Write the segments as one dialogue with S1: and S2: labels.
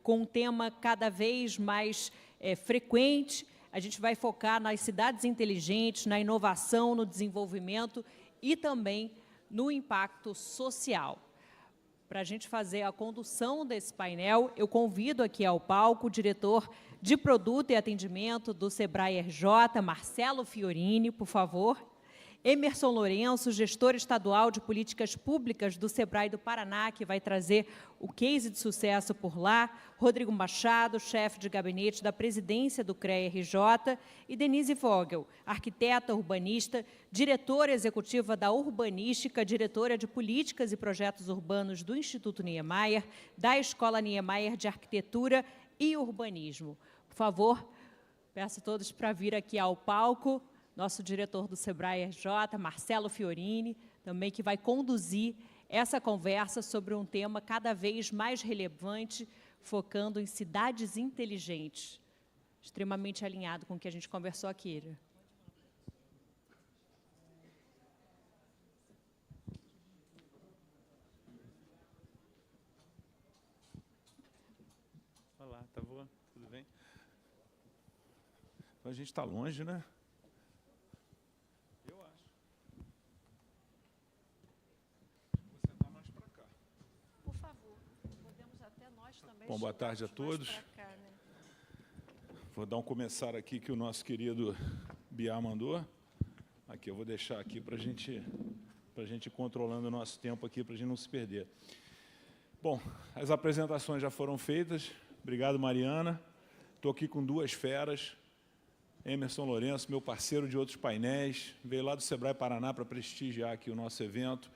S1: com um tema cada vez mais frequente. A gente vai focar nas cidades inteligentes, na inovação, no desenvolvimento e também no impacto social. Para a gente fazer a condução desse painel, eu convido aqui ao palco o diretor de Produto e Atendimento do Sebrae RJ, Marcelo Fiorini, por favor. Emerson Lourenço, gestor estadual de políticas públicas do Sebrae do Paraná, que vai trazer o case de sucesso por lá. Rodrigo Machado, chefe de gabinete da presidência do CREA-RJ. E Denise Vogel, arquiteta urbanista, diretora executiva da Urbanística, diretora de políticas e projetos urbanos do Instituto Niemeyer, da Escola Niemeyer de Arquitetura e Urbanismo. Por favor, peço a todos para vir aqui ao palco. Nosso diretor do Sebrae RJ, Marcelo Fiorini, também que vai conduzir essa conversa sobre um tema cada vez mais relevante, focando em cidades inteligentes, extremamente alinhado com o que a gente conversou aqui.
S2: Olá, tá boa? Tudo bem? Então, a gente está longe, né? Bom, boa tarde a todos. Vou dar um começar aqui que o nosso querido Biá mandou. Aqui, eu vou deixar aqui para a gente ir controlando o nosso tempo aqui, para a gente não se perder. Bom, as apresentações já foram feitas. Obrigado, Mariana. Estou aqui com duas feras. Emerson Lourenço, meu parceiro de outros painéis, veio lá do Sebrae Paraná para prestigiar aqui o nosso evento.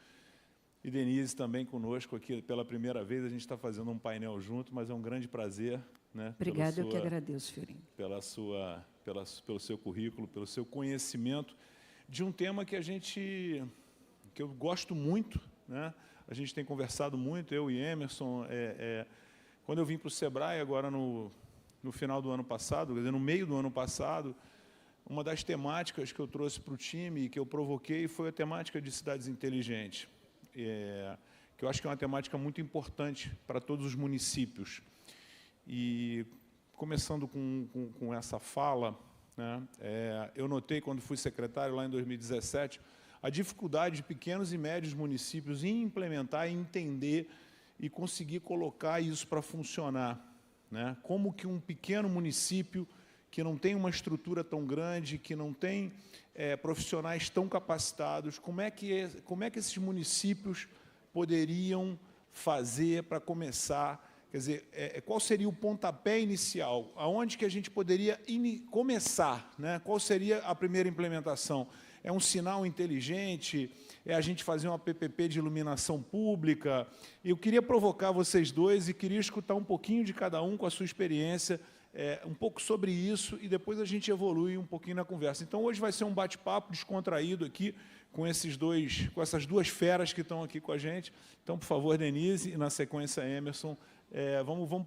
S2: E Denise também conosco aqui pela primeira vez. A gente está fazendo um painel junto, mas é um grande prazer. Né,
S3: obrigada, eu que agradeço, Fiorini.
S2: Pelo seu currículo, pelo seu conhecimento de um tema que eu gosto muito. Né? A gente tem conversado muito, eu e Emerson. Quando eu vim para o Sebrae, agora no final do ano passado, quer dizer, no meio do ano passado, uma das temáticas que eu trouxe para o time e que eu provoquei foi a temática de cidades inteligentes. Que eu acho que é uma temática muito importante para todos os municípios. E, começando com essa fala, né, eu notei, quando fui secretário, lá em 2017, a dificuldade de pequenos e médios municípios em implementar, em entender e conseguir colocar isso para funcionar. Né? Como que um pequeno município, que não tem uma estrutura tão grande, que não tem profissionais tão capacitados, como é que esses municípios poderiam fazer para começar, quer dizer, qual seria o pontapé inicial, aonde que a gente poderia começar, né? Qual seria a primeira implementação? É um sinal inteligente? É a gente fazer uma PPP de iluminação pública? Eu queria provocar vocês dois e queria escutar um pouquinho de cada um com a sua experiência, um pouco sobre isso, e depois a gente evolui um pouquinho na conversa. Então, hoje vai ser um bate-papo descontraído aqui com essas duas feras que estão aqui com a gente. Então, por favor, Denise, e na sequência, Emerson, vamos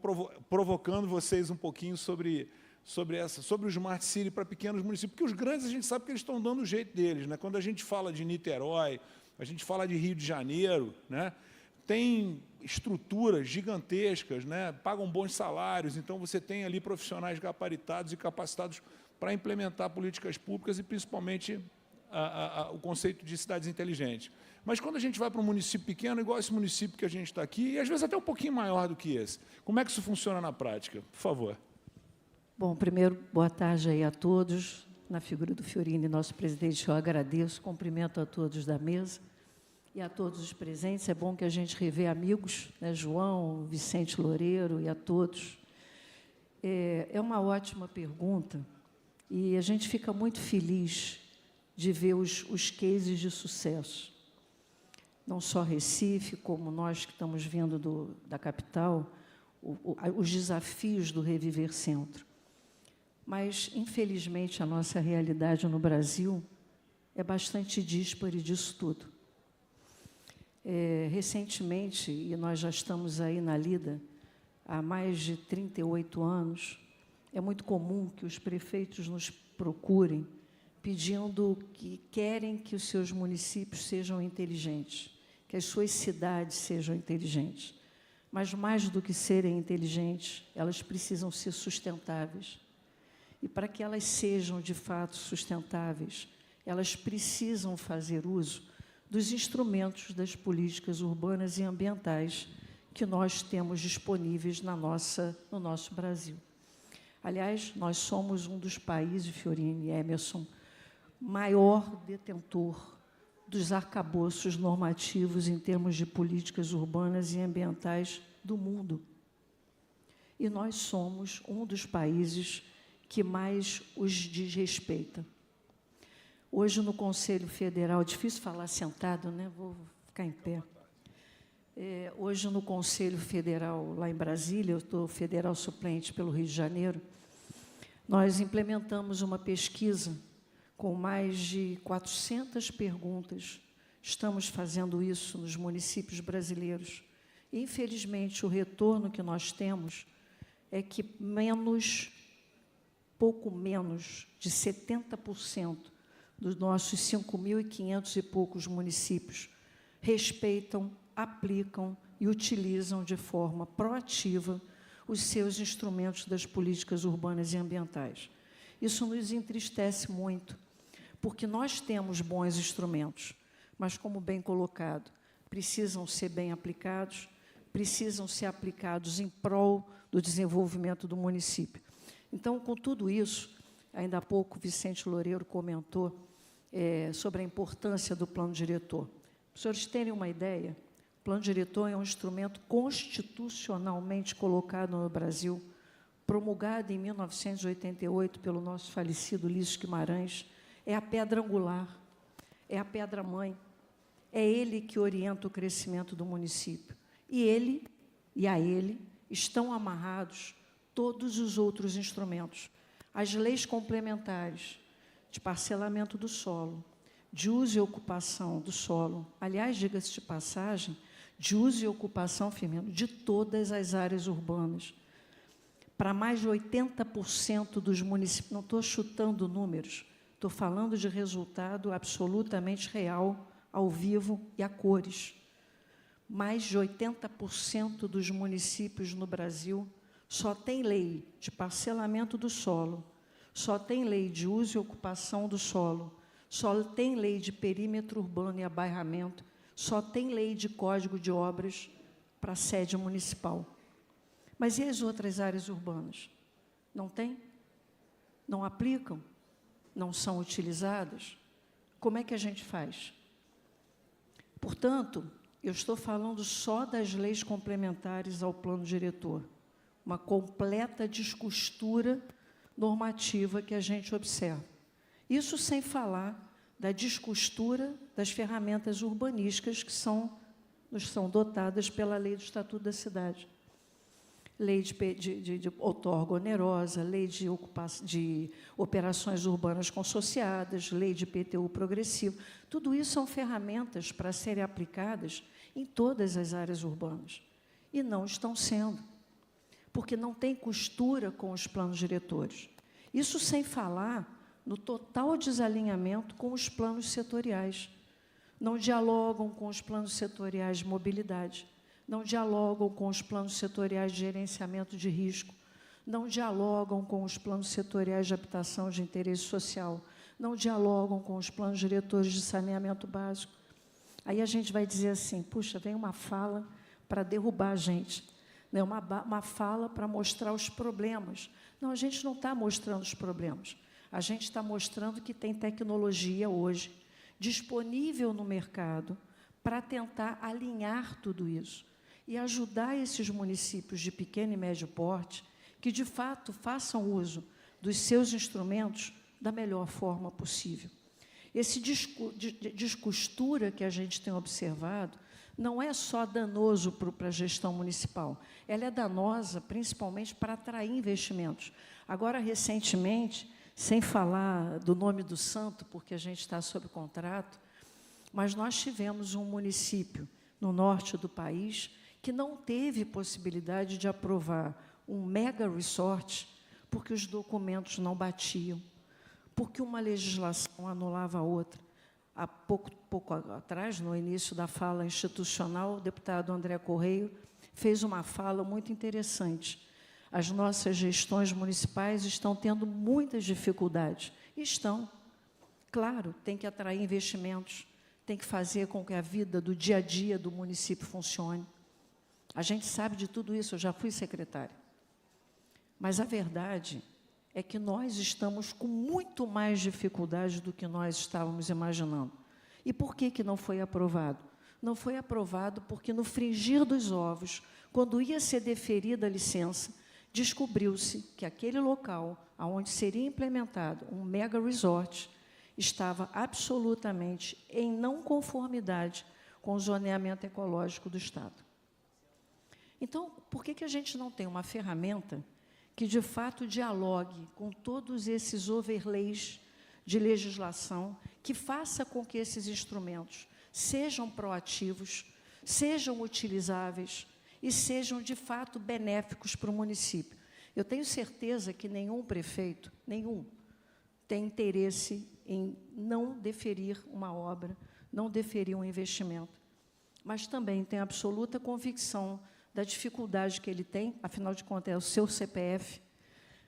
S2: provocando vocês um pouquinho sobre o Smart City para pequenos municípios, porque os grandes a gente sabe que eles estão dando o jeito deles. Né? Quando a gente fala de Niterói, a gente fala de Rio de Janeiro, né? Tem estruturas gigantescas, né? Pagam bons salários, então você tem ali profissionais gabaritados e capacitados para implementar políticas públicas e, principalmente, o conceito de cidades inteligentes. Mas quando a gente vai para um município pequeno, igual esse município que a gente está aqui, e às vezes até um pouquinho maior do que esse, como é que isso funciona na prática? Por favor.
S3: Bom, primeiro, boa tarde aí a todos. Na figura do Fiorini, nosso presidente, eu agradeço, cumprimento a todos da mesa e a todos os presentes. É bom que a gente revê amigos, né, João, Vicente Loureiro e a todos. É uma ótima pergunta e a gente fica muito feliz de ver os cases de sucesso. Não só Recife, como nós que estamos vindo da capital, os desafios do Reviver Centro. Mas, infelizmente, a nossa realidade no Brasil é bastante díspare disso tudo. Recentemente, e nós já estamos aí na lida há mais de 38 anos, é muito comum que os prefeitos nos procurem pedindo que querem que os seus municípios sejam inteligentes, que as suas cidades sejam inteligentes. Mas, mais do que serem inteligentes, elas precisam ser sustentáveis. E, para que elas sejam, de fato, sustentáveis, elas precisam fazer uso dos instrumentos das políticas urbanas e ambientais que nós temos disponíveis no nosso Brasil. Aliás, nós somos um dos países, Fiorini e Emerson, maior detentor dos arcabouços normativos em termos de políticas urbanas e ambientais do mundo. E nós somos um dos países que mais os desrespeita. Hoje, no Conselho Federal, difícil falar sentado, né? Vou ficar em pé. Hoje, no Conselho Federal, lá em Brasília, eu estou federal suplente pelo Rio de Janeiro, nós implementamos uma pesquisa com mais de 400 perguntas. Estamos fazendo isso nos municípios brasileiros. Infelizmente, o retorno que nós temos é que pouco menos de 70% dos nossos 5.500 e poucos municípios respeitam, aplicam e utilizam de forma proativa os seus instrumentos das políticas urbanas e ambientais. Isso nos entristece muito, porque nós temos bons instrumentos, mas, como bem colocado, precisam ser bem aplicados, precisam ser aplicados em prol do desenvolvimento do município. Então, com tudo isso, ainda há pouco Vicente Loureiro comentou sobre a importância do plano diretor. Para os senhores terem uma ideia, o plano diretor é um instrumento constitucionalmente colocado no Brasil, promulgado em 1988 pelo nosso falecido Ulisses Guimarães. É a pedra angular, é a pedra-mãe, é ele que orienta o crescimento do município. E a ele estão amarrados todos os outros instrumentos. As leis complementares de parcelamento do solo, de uso e ocupação do solo, aliás, diga-se de passagem, de uso e ocupação, Firmino, de todas as áreas urbanas. Para mais de 80% dos municípios, não estou chutando números, estou falando de resultado absolutamente real, ao vivo e a cores. Mais de 80% dos municípios no Brasil só tem lei de parcelamento do solo, só tem lei de uso e ocupação do solo, só tem lei de perímetro urbano e abairramento, só tem lei de código de obras para a sede municipal. Mas e as outras áreas urbanas? Não tem? Não aplicam? Não são utilizadas? Como é que a gente faz? Portanto, eu estou falando só das leis complementares ao plano diretor, uma completa descostura normativa que a gente observa. Isso sem falar da descostura das ferramentas urbanísticas que nos são dotadas pela Lei do Estatuto da Cidade. Lei de outorga onerosa, lei de operações urbanas consociadas, lei de IPTU progressivo. Tudo isso são ferramentas para serem aplicadas em todas as áreas urbanas. E não estão sendo, porque não tem costura com os planos diretores. Isso sem falar no total desalinhamento com os planos setoriais. Não dialogam com os planos setoriais de mobilidade, não dialogam com os planos setoriais de gerenciamento de risco, não dialogam com os planos setoriais de habitação de interesse social, não dialogam com os planos diretores de saneamento básico. Aí a gente vai dizer assim, puxa, vem uma fala para derrubar a gente, né? Uma fala para mostrar os problemas. Não, a gente não está mostrando os problemas, a gente está mostrando que tem tecnologia hoje disponível no mercado para tentar alinhar tudo isso e ajudar esses municípios de pequeno e médio porte que, de fato, façam uso dos seus instrumentos da melhor forma possível. Esse descostura que a gente tem observado não é só danoso para a gestão municipal, ela é danosa principalmente para atrair investimentos. Agora, recentemente, sem falar do nome do santo, porque a gente está sob contrato, mas nós tivemos um município no norte do país que não teve possibilidade de aprovar um mega resort porque os documentos não batiam, porque uma legislação anulava a outra. Há pouco atrás, no início da fala institucional, o deputado André Correia fez uma fala muito interessante. As nossas gestões municipais estão tendo muitas dificuldades. Estão. Claro, tem que atrair investimentos, tem que fazer com que a vida do dia a dia do município funcione. A gente sabe de tudo isso, eu já fui secretária. Mas a verdade é que nós estamos com muito mais dificuldade do que nós estávamos imaginando. E por que não foi aprovado? Não foi aprovado porque, no frigir dos ovos, quando ia ser deferida a licença, descobriu-se que aquele local, onde seria implementado um mega resort, estava absolutamente em não conformidade com o zoneamento ecológico do Estado. Então, por que a gente não tem uma ferramenta que, de fato, dialogue com todos esses overlays de legislação, que faça com que esses instrumentos sejam proativos, sejam utilizáveis e sejam, de fato, benéficos para o município? Eu tenho certeza que nenhum prefeito, nenhum, tem interesse em não deferir uma obra, não deferir um investimento, mas também tem absoluta convicção da dificuldade que ele tem, afinal de contas é o seu CPF,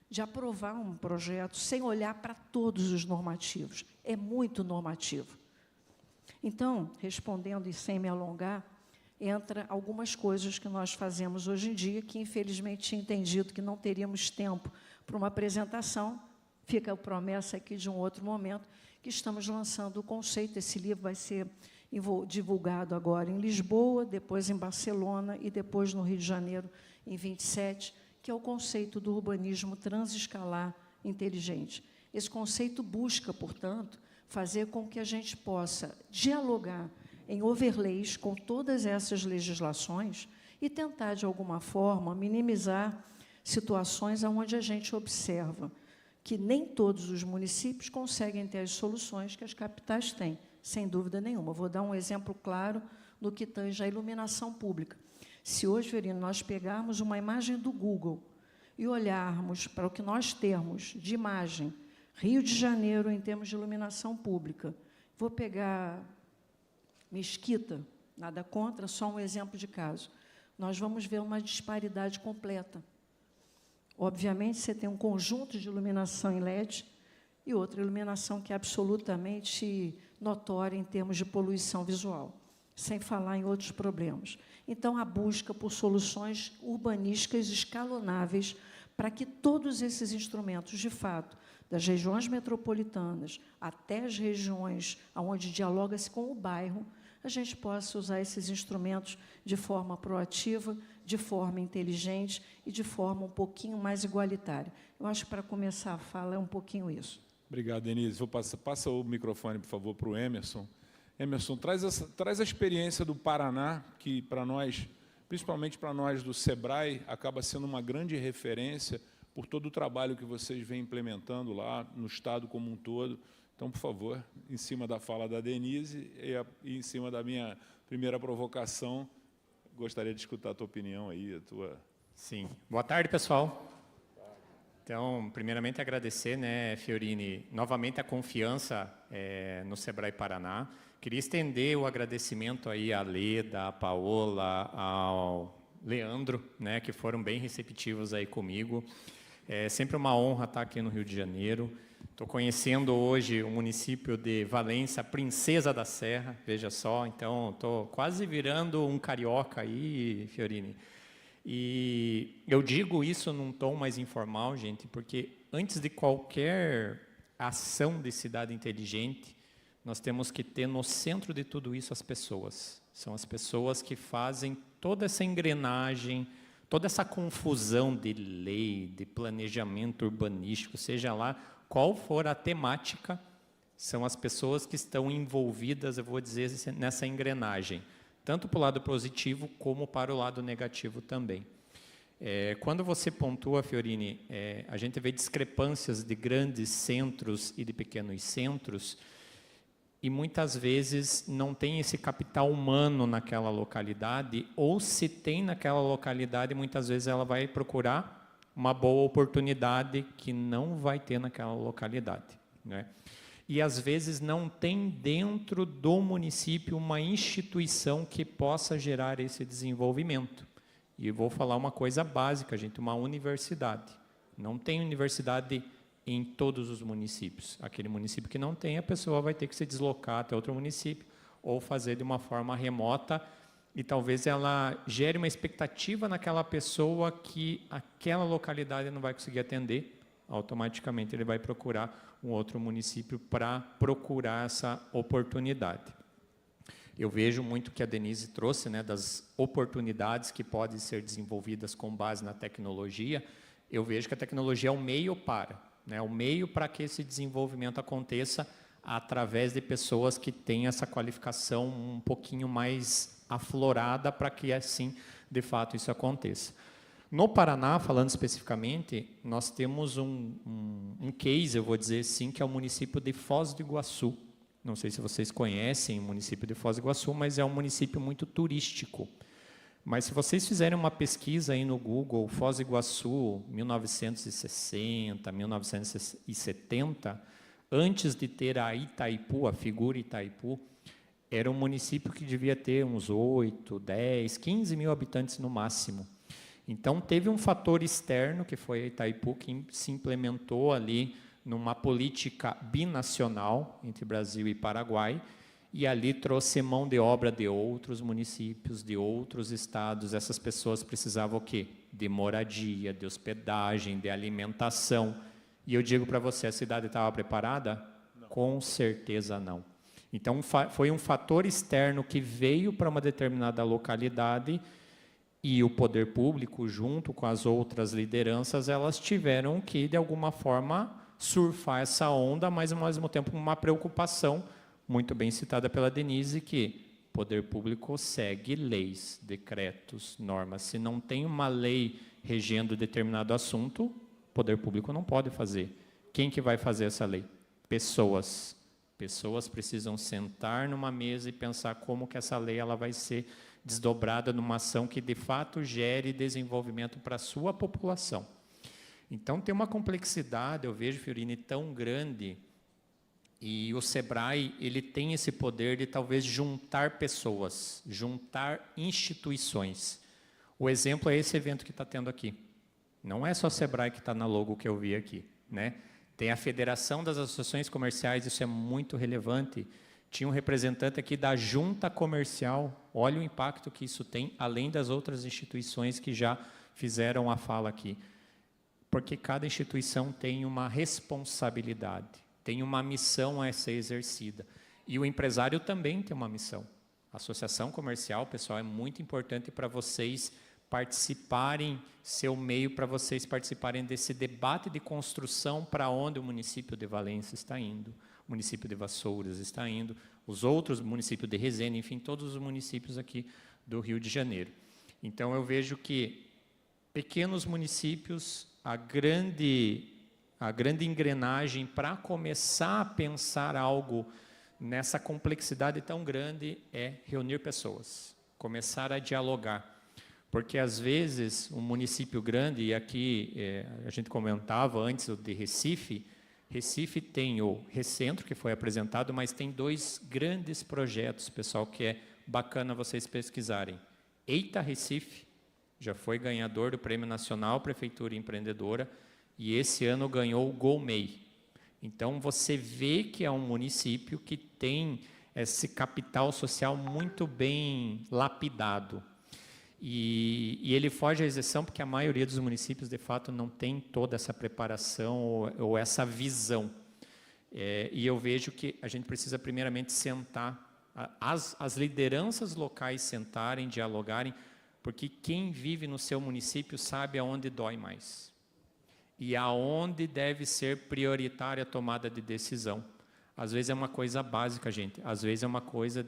S3: de aprovar um projeto sem olhar para todos os normativos. É muito normativo. Então, respondendo e sem me alongar, entra algumas coisas que nós fazemos hoje em dia, que infelizmente tinha entendido que não teríamos tempo para uma apresentação. Fica a promessa aqui de um outro momento, que estamos lançando o conceito. Esse livro vai ser divulgado agora em Lisboa, depois em Barcelona e depois no Rio de Janeiro, em 27, que é o conceito do urbanismo transescalar inteligente. Esse conceito busca, portanto, fazer com que a gente possa dialogar em overlays com todas essas legislações e tentar, de alguma forma, minimizar situações onde a gente observa que nem todos os municípios conseguem ter as soluções que as capitais têm, sem dúvida nenhuma. Vou dar um exemplo claro no que tange à iluminação pública. Se hoje, Fiorino, nós pegarmos uma imagem do Google e olharmos para o que nós temos de imagem, Rio de Janeiro, em termos de iluminação pública, vou pegar Mesquita, nada contra, só um exemplo de caso, nós vamos ver uma disparidade completa. Obviamente, você tem um conjunto de iluminação em LED e outra iluminação que é absolutamente notória em termos de poluição visual, sem falar em outros problemas. Então, a busca por soluções urbanísticas escalonáveis para que todos esses instrumentos, de fato, das regiões metropolitanas até as regiões onde dialoga-se com o bairro, a gente possa usar esses instrumentos de forma proativa, de forma inteligente e de forma um pouquinho mais igualitária. Eu acho que, para começar a fala, é um pouquinho isso.
S2: Obrigado, Denise. Passa o microfone, por favor, para o Emerson. Emerson, traz a experiência do Paraná, que, para nós, principalmente para nós do SEBRAE, acaba sendo uma grande referência por todo o trabalho que vocês vêm implementando lá no Estado como um todo. Então, por favor, em cima da fala da Denise e em cima da minha primeira provocação, gostaria de escutar a tua opinião aí, a tua...
S4: Sim. Boa tarde, pessoal. Então, primeiramente, agradecer, né, Fiorini, novamente a confiança no SEBRAE Paraná. Queria estender o agradecimento aí à Leda, à Paola, ao Leandro, né, que foram bem receptivos aí comigo. É sempre uma honra estar aqui no Rio de Janeiro. Estou conhecendo hoje o município de Valença, Princesa da Serra, veja só. Então, estou quase virando um carioca aí, Fiorini. E eu digo isso num tom mais informal, gente, porque antes de qualquer ação de cidade inteligente, nós temos que ter no centro de tudo isso as pessoas. São as pessoas que fazem toda essa engrenagem, toda essa confusão de lei, de planejamento urbanístico, seja lá qual for a temática, são as pessoas que estão envolvidas, eu vou dizer, nessa engrenagem, tanto para o lado positivo como para o lado negativo também. Quando você pontua, Fiorini, a gente vê discrepâncias de grandes centros e de pequenos centros, e muitas vezes não tem esse capital humano naquela localidade, ou se tem naquela localidade, muitas vezes ela vai procurar uma boa oportunidade que não vai ter naquela localidade, né? E, às vezes, não tem dentro do município uma instituição que possa gerar esse desenvolvimento. E vou falar uma coisa básica, gente, uma universidade. Não tem universidade em todos os municípios. Aquele município que não tem, a pessoa vai ter que se deslocar até outro município ou fazer de uma forma remota, e talvez ela gere uma expectativa naquela pessoa que aquela localidade não vai conseguir atender, automaticamente ele vai procurar um outro município para procurar essa oportunidade. Eu vejo muito que a Denise trouxe, né, das oportunidades que podem ser desenvolvidas com base na tecnologia. Eu vejo que a tecnologia é o meio para, né, o meio para que esse desenvolvimento aconteça através de pessoas que têm essa qualificação um pouquinho mais aflorada para que, assim, de fato, isso aconteça. No Paraná, falando especificamente, nós temos um case, eu vou dizer assim, que é o município de Foz do Iguaçu. Não sei se vocês conhecem o município de Foz do Iguaçu, mas é um município muito turístico. Mas se vocês fizerem uma pesquisa aí no Google, Foz do Iguaçu, 1960, 1970, antes de ter a Itaipu, a figura Itaipu, era um município que devia ter uns 8, 10, 15 mil habitantes no máximo. Então, teve um fator externo, que foi a Itaipu, que se implementou ali numa política binacional entre Brasil e Paraguai, e ali trouxe mão de obra de outros municípios, de outros estados. Essas pessoas precisavam o quê? De moradia, de hospedagem, de alimentação. E eu digo para você, a cidade estava preparada? Não. Com certeza não. Então, foi um fator externo que veio para uma determinada localidade, e o poder público, junto com as outras lideranças, elas tiveram que, de alguma forma, surfar essa onda, mas, ao mesmo tempo, uma preocupação, muito bem citada pela Denise, que o poder público segue leis, decretos, normas. Se não tem uma lei regendo determinado assunto, o poder público não pode fazer. Quem que vai fazer essa lei? Pessoas. Pessoas precisam sentar numa mesa e pensar como que essa lei ela vai ser desdobrada numa ação que, de fato, gere desenvolvimento para a sua população. Então, tem uma complexidade, eu vejo, Fiorini, tão grande, e o SEBRAE ele tem esse poder de, talvez, juntar pessoas, juntar instituições. O exemplo é esse evento que está tendo aqui. Não é só o SEBRAE que está na logo que eu vi aqui, né? Tem a Federação das Associações Comerciais, isso é muito relevante. Tinha um representante aqui da Junta Comercial, olha o impacto que isso tem, além das outras instituições que já fizeram a fala aqui. Porque cada instituição tem uma responsabilidade, tem uma missão a ser exercida. E o empresário também tem uma missão. A associação comercial, pessoal, é muito importante para vocês participarem, ser o meio para vocês participarem desse debate de construção para onde o município de Valença está indo, o município de Vassouras está indo, os outros municípios de Resende, enfim, todos os municípios aqui do Rio de Janeiro. Então, eu vejo que pequenos municípios, a grande engrenagem para começar a pensar algo nessa complexidade tão grande é reunir pessoas, começar a dialogar. Porque, às vezes, um município grande, e aqui a gente comentava antes de Recife, Recife tem o Recentro, que foi apresentado, mas tem 2 grandes projetos, pessoal, que é bacana vocês pesquisarem. Eita Recife, já foi ganhador do Prêmio Nacional Prefeitura Empreendedora, e esse ano ganhou o GOMEI. Então, você vê que é um município que tem esse capital social muito bem lapidado. E ele foge à exceção porque a maioria dos municípios, de fato, não tem toda essa preparação ou essa visão. E eu vejo que a gente precisa, primeiramente, sentar, as lideranças locais sentarem, dialogarem, porque quem vive no seu município sabe aonde dói mais. E aonde deve ser prioritária a tomada de decisão. Às vezes é uma coisa básica, gente. Às vezes é uma coisa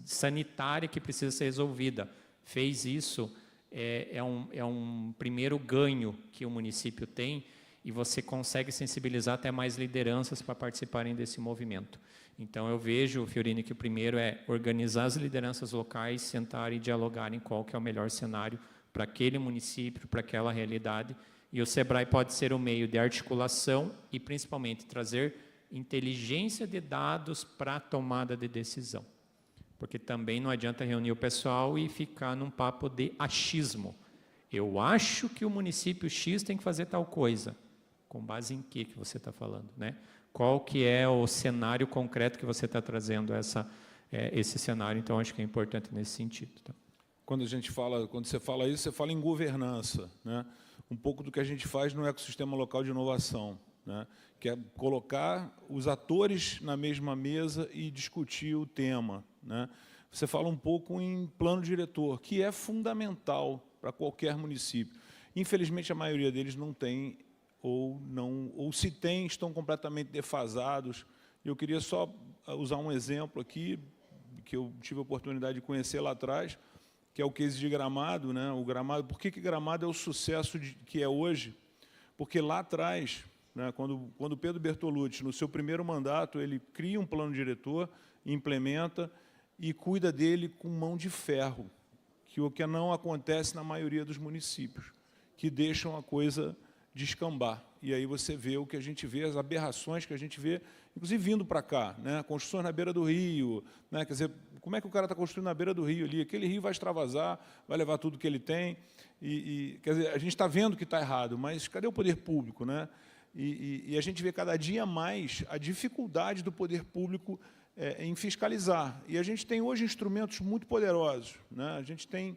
S4: sanitária que precisa ser resolvida. Fez isso, é um primeiro ganho que o município tem, e você consegue sensibilizar até mais lideranças para participarem desse movimento. Então, eu vejo, Fiorini, que o primeiro é organizar as lideranças locais, sentarem e dialogarem qual que é o melhor cenário para aquele município, para aquela realidade, e o SEBRAE pode ser o meio de articulação e, principalmente, trazer inteligência de dados para a tomada de decisão. porque também não adianta reunir o pessoal e ficar num papo de achismo. Eu acho que o município X tem que fazer tal coisa. Com base em que você está falando, né? Qual que é o cenário concreto que você está trazendo esse cenário? Então, acho que é importante nesse sentido. Tá?
S2: Quando você fala isso, você fala em governança, né? Um pouco do que a gente faz no ecossistema local de inovação, né? Que é colocar os atores na mesma mesa e discutir o tema, né? Você fala um pouco em plano diretor, que é fundamental para qualquer município. Infelizmente, a maioria deles não tem, ou se tem, estão completamente defasados. Eu queria só usar um exemplo aqui, que eu tive a oportunidade de conhecer lá atrás, que é o case de Gramado, né? O Gramado, por que Gramado é o sucesso que é hoje? Porque lá atrás, né, quando Pedro Bertolucci, no seu primeiro mandato, ele cria um plano diretor, implementa e cuida dele com mão de ferro, que o que não acontece na maioria dos municípios, que deixam a coisa descambar. E aí você vê o que a gente vê, as aberrações que a gente vê, inclusive vindo para cá, né? Construções na beira do rio, né? Quer dizer, como é que o cara está construindo na beira do rio ali? Aquele rio vai extravasar, vai levar tudo que ele tem, quer dizer, a gente está vendo que está errado, mas cadê o poder público, né? E a gente vê cada dia mais a dificuldade do poder público em fiscalizar. E a gente tem hoje instrumentos muito poderosos, né? A gente tem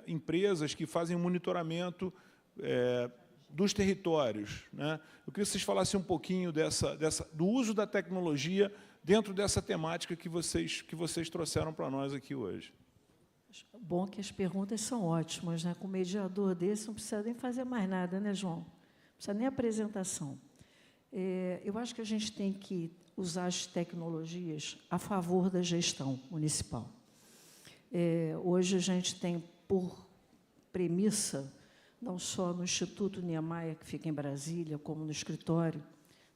S2: empresas que fazem monitoramento dos territórios, né? Eu queria que vocês falassem um pouquinho do uso da tecnologia dentro dessa temática que vocês trouxeram para nós aqui hoje.
S3: Bom que as perguntas são ótimas, né? Com um mediador desse não precisa nem fazer mais nada, né, João? Não precisa nem apresentação. Eu acho que a gente tem que usar as tecnologias a favor da gestão municipal. Hoje a gente tem por premissa, não só no Instituto Niemeyer, que fica em Brasília, como no escritório,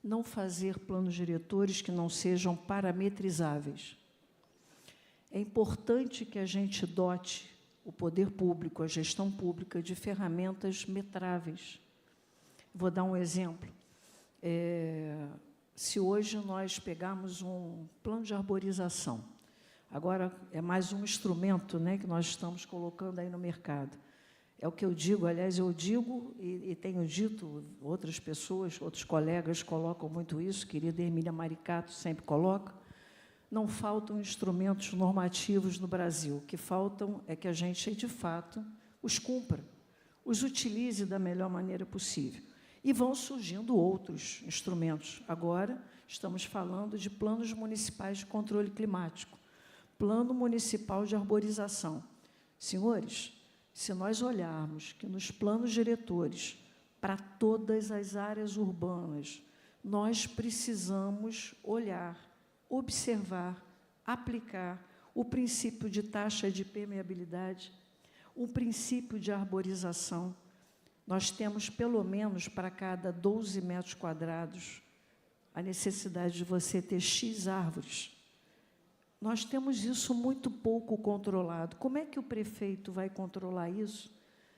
S3: não fazer planos diretores que não sejam parametrizáveis. É importante que a gente dote o poder público, a gestão pública, de ferramentas metráveis. Vou dar um exemplo. Se hoje nós pegarmos um plano de arborização, agora é mais um instrumento, né, que nós estamos colocando aí no mercado. É o que eu digo, aliás, eu digo e tenho dito, outras pessoas, outros colegas colocam muito isso, querida Emília Maricato sempre coloca, não faltam instrumentos normativos no Brasil, o que faltam é que a gente, de fato, os cumpra, os utilize da melhor maneira possível. E vão surgindo outros instrumentos. Agora, estamos falando de planos municipais de controle climático, plano municipal de arborização. Senhores, se nós olharmos que nos planos diretores, para todas as áreas urbanas, nós precisamos olhar, observar, aplicar o princípio de taxa de permeabilidade, o princípio de arborização. Nós temos, pelo menos, para cada 12 metros quadrados, a necessidade de você ter X árvores. Nós temos isso muito pouco controlado. Como é que o prefeito vai controlar isso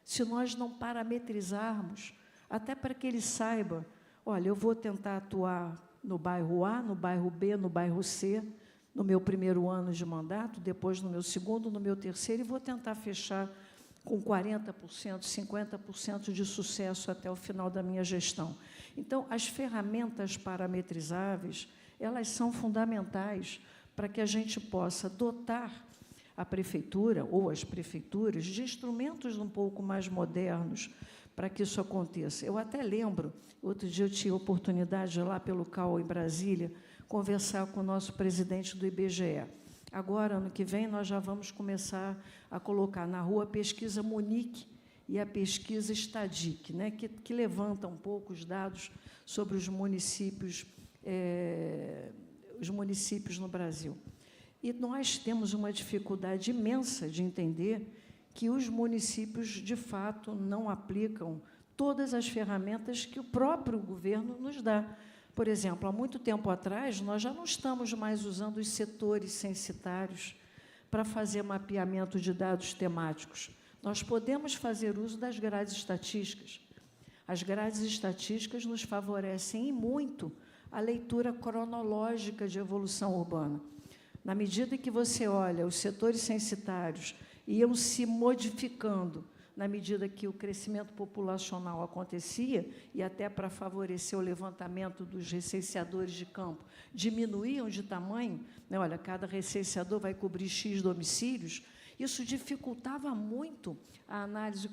S3: se nós não parametrizarmos, até para que ele saiba, olha, eu vou tentar atuar no bairro A, no bairro B, no bairro C, no meu primeiro ano de mandato, depois no meu segundo, no meu terceiro, e vou tentar fechar com 40%, 50% de sucesso até o final da minha gestão. Então, as ferramentas parametrizáveis, elas são fundamentais para que a gente possa dotar a prefeitura ou as prefeituras de instrumentos um pouco mais modernos para que isso aconteça. Eu até lembro, outro dia eu tive a oportunidade de ir lá pelo CAU em Brasília, conversar com o nosso presidente do IBGE. Agora, ano que vem, nós já vamos começar a colocar na rua a pesquisa Monique e a pesquisa Stadic, né, que levanta um pouco os dados sobre os municípios no Brasil. E nós temos uma dificuldade imensa de entender que os municípios, de fato, não aplicam todas as ferramentas que o próprio governo nos dá. Por exemplo, há muito tempo atrás, nós já não estamos mais usando os setores censitários para fazer mapeamento de dados temáticos. Nós podemos fazer uso das grades estatísticas. As grades estatísticas nos favorecem, e muito, a leitura cronológica de evolução urbana. Na medida que você olha, os setores censitários iam se modificando na medida que o crescimento populacional acontecia, e até para favorecer o levantamento dos recenseadores de campo, diminuíam de tamanho, né? Olha, cada recenseador vai cobrir X domicílios, isso dificultava muito a análise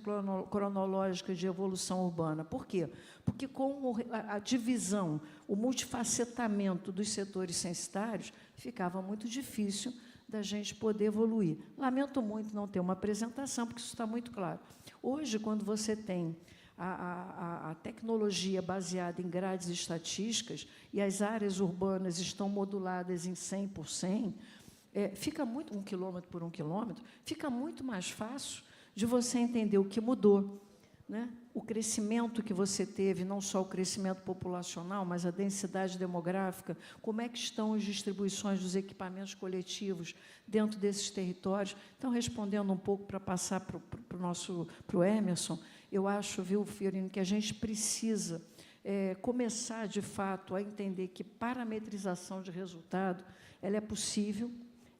S3: cronológica de evolução urbana. Por quê? Porque com a divisão, o multifacetamento dos setores censitários, ficava muito difícil da gente poder evoluir. Lamento muito não ter uma apresentação, porque isso está muito claro. Hoje, quando você tem a tecnologia baseada em grades estatísticas e as áreas urbanas estão moduladas em 100 por 100, fica muito, 1 quilômetro por 1 quilômetro, fica muito mais fácil de você entender o que mudou, né? O crescimento que você teve, não só o crescimento populacional, mas a densidade demográfica, como é que estão as distribuições dos equipamentos coletivos dentro desses territórios. Então, respondendo um pouco para passar para o Emerson, eu acho, viu, Fiorino, que a gente precisa começar, de fato, a entender que parametrização de resultado ela é possível,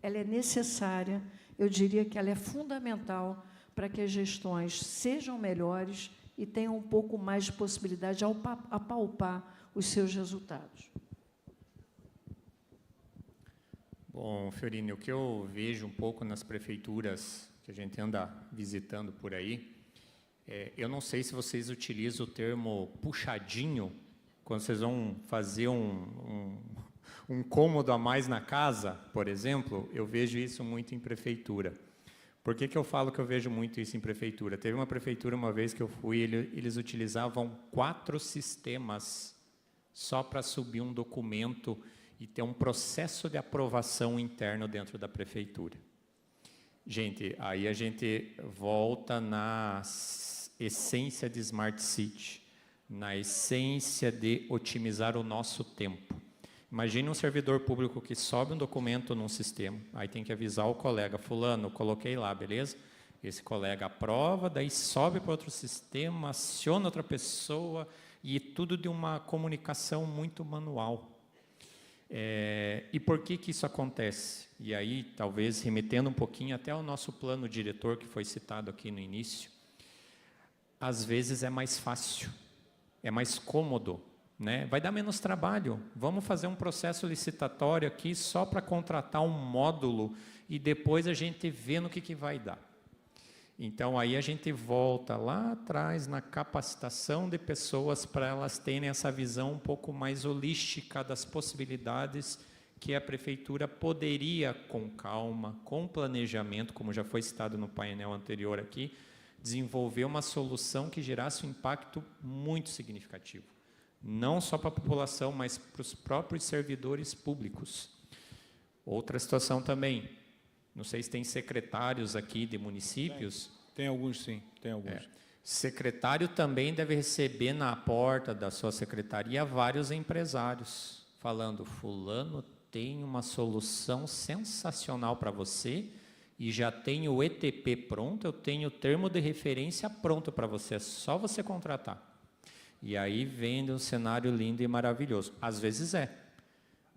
S3: ela é necessária, eu diria que ela é fundamental para que as gestões sejam melhores e tenham um pouco mais de possibilidade de apalpar os seus resultados.
S4: Bom, Fiorino, o que eu vejo um pouco nas prefeituras que a gente anda visitando por aí, eu não sei se vocês utilizam o termo puxadinho, quando vocês vão fazer um cômodo a mais na casa, por exemplo, eu vejo isso muito em prefeitura. Por que eu falo que eu vejo muito isso em prefeitura? Teve uma prefeitura, uma vez que eu fui, eles utilizavam 4 sistemas só para subir um documento e ter um processo de aprovação interno dentro da prefeitura. Gente, aí a gente volta na essência de Smart City, na essência de otimizar o nosso tempo. Imagine um servidor público que sobe um documento num sistema, aí tem que avisar o colega, fulano, coloquei lá, beleza? Esse colega aprova, daí sobe para outro sistema, aciona outra pessoa, e tudo de uma comunicação muito manual. E por que isso acontece? E aí, talvez, remetendo um pouquinho até ao nosso plano diretor, que foi citado aqui no início, às vezes é mais fácil, é mais cômodo, né? Vai dar menos trabalho, vamos fazer um processo licitatório aqui só para contratar um módulo e depois a gente vê no que vai dar. Então, aí a gente volta lá atrás na capacitação de pessoas para elas terem essa visão um pouco mais holística das possibilidades que a prefeitura poderia, com calma, com planejamento, como já foi citado no painel anterior aqui, desenvolver uma solução que gerasse um impacto muito significativo. Não só para a população, mas para os próprios servidores públicos. Outra situação também, não sei se tem secretários aqui de municípios.
S2: Tem alguns, sim, tem alguns.
S4: Secretário também deve receber na porta da sua secretaria vários empresários, falando, fulano tem uma solução sensacional para você, e já tenho o ETP pronto, eu tenho o termo de referência pronto para você, é só você contratar. E aí vem um cenário lindo e maravilhoso. Às vezes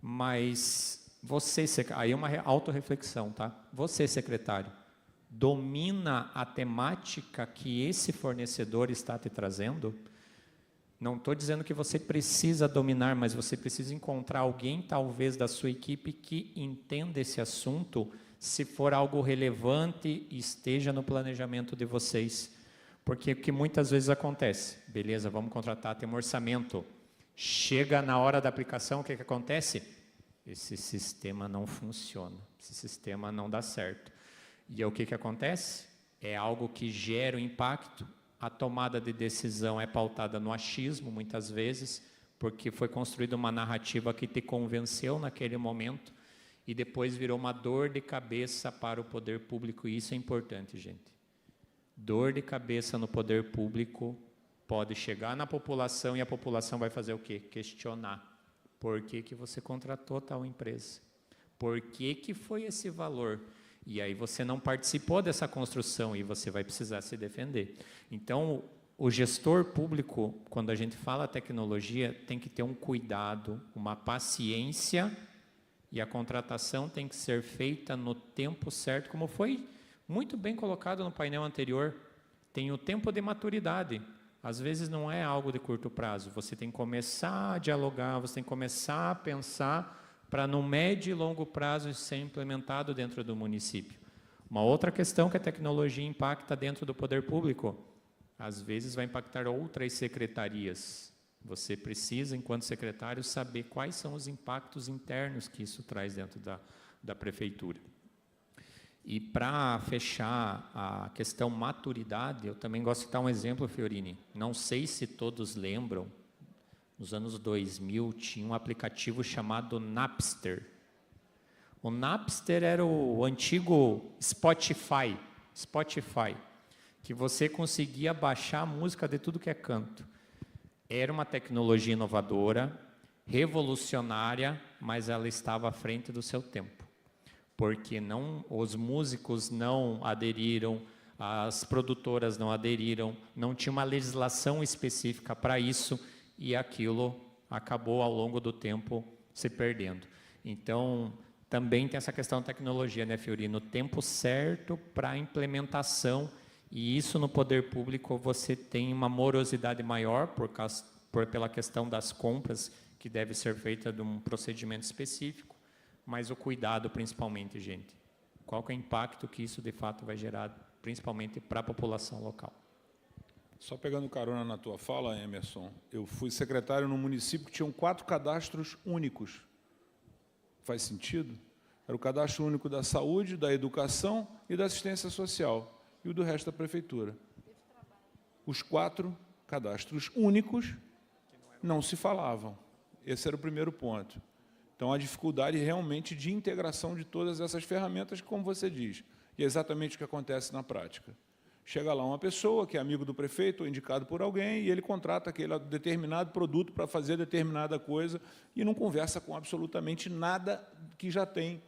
S4: mas você, aí é uma autorreflexão, tá? Você, secretário, domina a temática que esse fornecedor está te trazendo? Não estou dizendo que você precisa dominar, mas você precisa encontrar alguém, talvez, da sua equipe que entenda esse assunto, se for algo relevante e esteja no planejamento de vocês. Porque o que muitas vezes acontece, beleza, vamos contratar, tem um orçamento, chega na hora da aplicação, o que acontece? Esse sistema não funciona, esse sistema não dá certo. E o que acontece? É algo que gera um impacto, a tomada de decisão é pautada no achismo, muitas vezes, porque foi construída uma narrativa que te convenceu naquele momento, e depois virou uma dor de cabeça para o poder público, e isso é importante, gente. Dor de cabeça no poder público pode chegar na população e a população vai fazer o quê? Questionar. Por que você contratou tal empresa? Por que foi esse valor? E aí você não participou dessa construção e você vai precisar se defender. Então, o gestor público, quando a gente fala tecnologia, tem que ter um cuidado, uma paciência E a contratação tem que ser feita no tempo certo, como foi muito bem colocado no painel anterior. Tem o tempo de maturidade. Às vezes não é algo de curto prazo. Você tem que começar a dialogar, você tem que começar a pensar para no médio e longo prazo isso ser implementado dentro do município. Uma outra questão que a tecnologia impacta dentro do poder público, às vezes vai impactar outras secretarias. Você precisa, enquanto secretário, saber quais são os impactos internos que isso traz dentro da prefeitura. E para fechar a questão maturidade, eu também gosto de citar um exemplo, Fiorini. Não sei se todos lembram, nos anos 2000 tinha um aplicativo chamado Napster. O Napster era o antigo Spotify, que você conseguia baixar a música de tudo que é canto. Era uma tecnologia inovadora, revolucionária, mas ela estava à frente do seu tempo. Porque os músicos não aderiram, as produtoras não aderiram, não tinha uma legislação específica para isso, e aquilo acabou, ao longo do tempo, se perdendo. Então, também tem essa questão da tecnologia, né, Fiorino? O tempo certo para a implementação, e isso no poder público você tem uma morosidade maior pela questão das compras, que deve ser feita de um procedimento específico, mas o cuidado principalmente, gente. Qual que é o impacto que isso de fato vai gerar, principalmente para a população local?
S2: Só pegando carona na tua fala, Emerson, eu fui secretário num município que tinham 4 cadastros únicos. Faz sentido? Era o cadastro único da saúde, da educação e da assistência social, e o do resto da prefeitura. Os 4 cadastros únicos não se falavam. Esse era o primeiro ponto. Então, a dificuldade realmente de integração de todas essas ferramentas, como você diz, e é exatamente o que acontece na prática. Chega lá uma pessoa que é amigo do prefeito ou indicado por alguém e ele contrata aquele determinado produto para fazer determinada coisa e não conversa com absolutamente nada que já tem.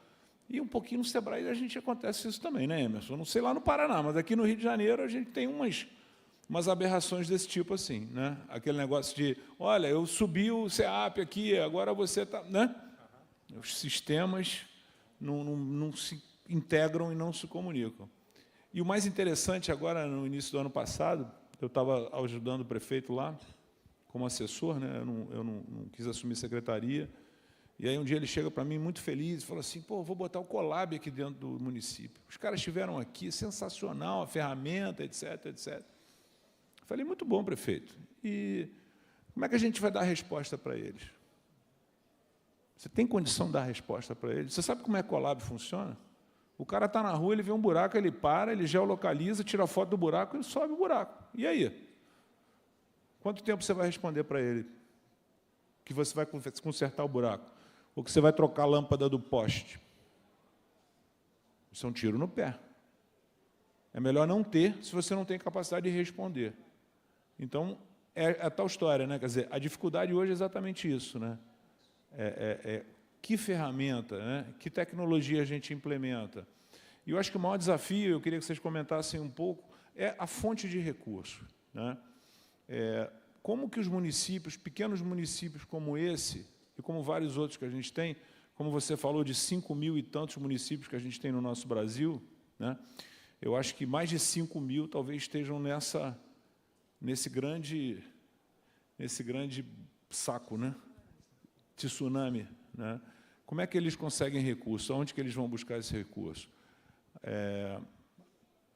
S2: E um pouquinho no Sebrae a gente acontece isso também, né, Emerson? Eu não sei lá no Paraná, mas aqui no Rio de Janeiro a gente tem umas aberrações desse tipo assim, né? Aquele negócio de, olha, eu subi o CEAP aqui, agora você está, né? Os sistemas não se integram e não se comunicam. E o mais interessante, agora, no início do ano passado, eu estava ajudando o prefeito lá, como assessor, né? Eu não quis assumir secretaria, e aí um dia ele chega para mim muito feliz e fala assim, pô, vou botar o Colab aqui dentro do município. Os caras estiveram aqui, sensacional, a ferramenta, etc, etc. Eu falei, muito bom, prefeito. E como é que a gente vai dar a resposta para eles? Você tem condição de dar a resposta para eles? Você sabe como é que o Colab funciona? O cara está na rua, ele vê um buraco, ele para, ele geolocaliza, tira foto do buraco e sobe o buraco. E aí? Quanto tempo você vai responder para ele que você vai consertar o buraco? Ou que você vai trocar a lâmpada do poste? Isso é um tiro no pé. É melhor não ter, se você não tem capacidade de responder. Então, é a tal história, né? Quer dizer, a dificuldade hoje é exatamente isso, né? Que ferramenta, né? Que tecnologia a gente implementa? E eu acho que o maior desafio, eu queria que vocês comentassem um pouco, é a fonte de recursos, né? Como que os municípios, pequenos municípios como esse, e como vários outros que a gente tem, como você falou de 5.000 e tantos municípios que a gente tem no nosso Brasil, né? Eu acho que mais de 5.000 talvez estejam nesse grande saco, né? Tsunami, né? Como é que eles conseguem recursos? Onde que eles vão buscar esse recurso?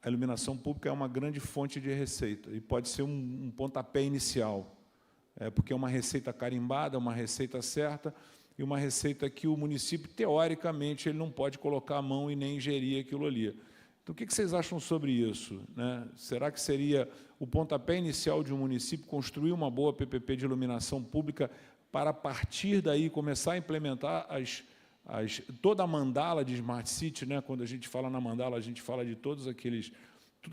S2: A iluminação pública é uma grande fonte de receita e pode ser um pontapé inicial, porque é uma receita carimbada, uma receita certa e uma receita que o município, teoricamente, ele não pode colocar a mão e nem gerir aquilo ali. Então, o que vocês acham sobre isso, né? Será que seria o pontapé inicial de um município construir uma boa PPP de iluminação pública para, a partir daí, começar a implementar toda a mandala de Smart City, né? Quando a gente fala na mandala, a gente fala de tudo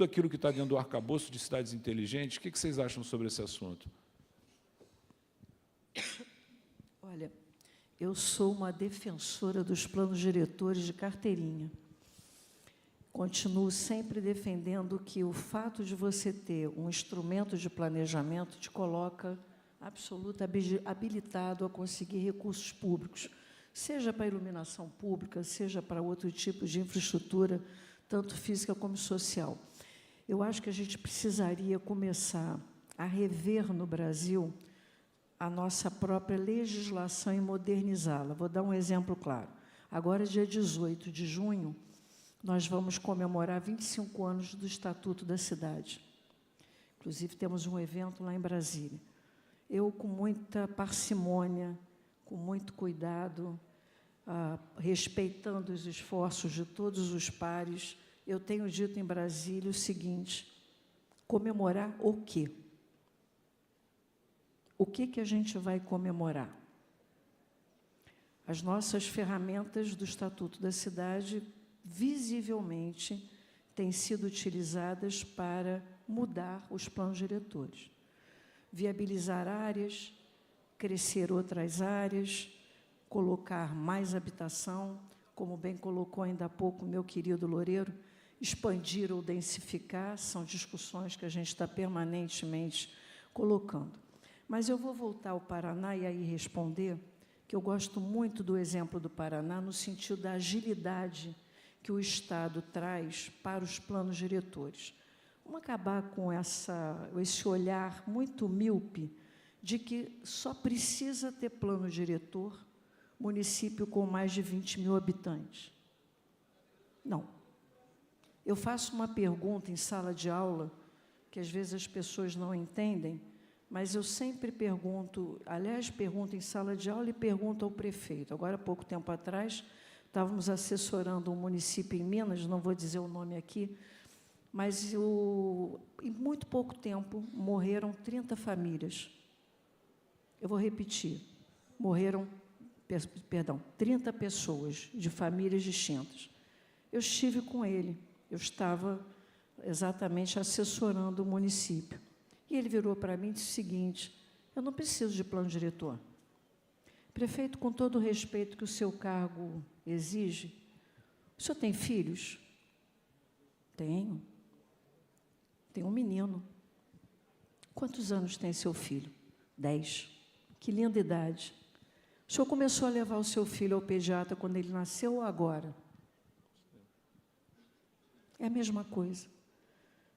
S2: aquilo que está dentro do arcabouço de cidades inteligentes. O que vocês acham sobre esse assunto?
S3: Olha, eu sou uma defensora dos planos diretores de carteirinha. Continuo sempre defendendo que o fato de você ter um instrumento de planejamento te coloca absolutamente habilitado a conseguir recursos públicos, seja para iluminação pública, seja para outro tipo de infraestrutura, tanto física como social. Eu acho que a gente precisaria começar a rever no Brasil a nossa própria legislação e modernizá-la. Vou dar um exemplo claro. Agora, dia 18 de junho, nós vamos comemorar 25 anos do Estatuto da Cidade. Inclusive, temos um evento lá em Brasília. Eu, com muita parcimônia, com muito cuidado, respeitando os esforços de todos os pares, eu tenho dito em Brasília o seguinte: comemorar o quê? O que a gente vai comemorar? As nossas ferramentas do Estatuto da Cidade, visivelmente, têm sido utilizadas para mudar os planos diretores, viabilizar áreas, crescer outras áreas, colocar mais habitação, como bem colocou ainda há pouco meu querido Loureiro, expandir ou densificar, são discussões que a gente está permanentemente colocando. Mas eu vou voltar ao Paraná e aí responder, que eu gosto muito do exemplo do Paraná, no sentido da agilidade que o Estado traz para os planos diretores. Vamos acabar com esse olhar muito míope de que só precisa ter plano diretor município com mais de 20 mil habitantes. Não. Eu faço uma pergunta em sala de aula, que às vezes as pessoas não entendem, mas eu sempre pergunto, aliás, pergunto em sala de aula e pergunto ao prefeito. Agora, há pouco tempo atrás, estávamos assessorando um município em Minas, não vou dizer o nome aqui, mas em muito pouco tempo morreram 30 famílias. Eu vou repetir, morreram, 30 pessoas de famílias distintas. Eu estive com ele, eu estava exatamente assessorando o município. E ele virou para mim e disse o seguinte: eu não preciso de plano diretor. Prefeito, com todo o respeito que o seu cargo exige, o senhor tem filhos? Tenho. Tenho um menino. Quantos anos tem seu filho? 10. Que linda idade. O senhor começou a levar o seu filho ao pediatra quando ele nasceu ou agora? É a mesma coisa.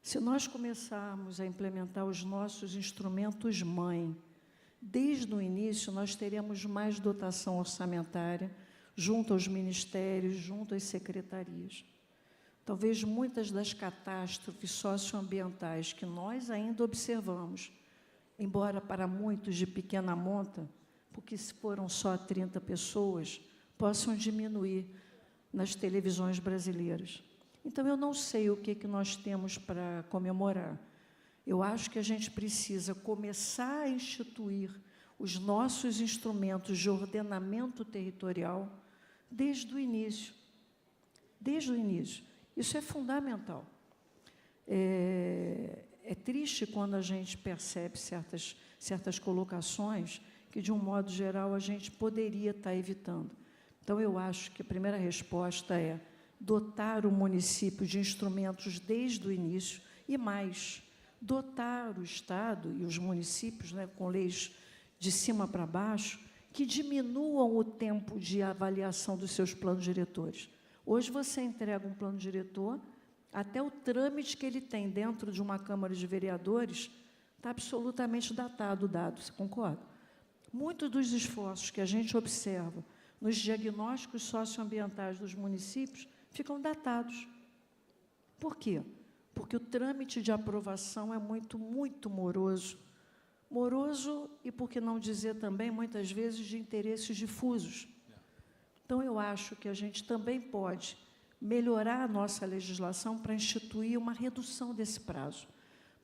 S3: Se nós começarmos a implementar os nossos instrumentos mãe, desde o início nós teremos mais dotação orçamentária junto aos ministérios, junto às secretarias. Talvez muitas das catástrofes socioambientais que nós ainda observamos, embora para muitos de pequena monta, porque se foram só 30 pessoas, possam diminuir nas televisões brasileiras. Então, eu não sei o que nós temos para comemorar. Eu acho que a gente precisa começar a instituir os nossos instrumentos de ordenamento territorial desde o início. Desde o início. Isso é fundamental. É triste quando a gente percebe certas colocações que, de um modo geral, a gente poderia estar evitando. Então, eu acho que a primeira resposta é dotar o município de instrumentos desde o início e mais, dotar o Estado e os municípios, né, com leis de cima para baixo, que diminuam o tempo de avaliação dos seus planos diretores. Hoje você entrega um plano diretor, até o trâmite que ele tem dentro de uma Câmara de Vereadores está absolutamente datado o dado, você concorda? Muitos dos esforços que a gente observa nos diagnósticos socioambientais dos municípios ficam datados. Por quê? Porque o trâmite de aprovação é muito moroso. Moroso e, por que não dizer também, muitas vezes, de interesses difusos. Então, eu acho que a gente também pode melhorar a nossa legislação para instituir uma redução desse prazo.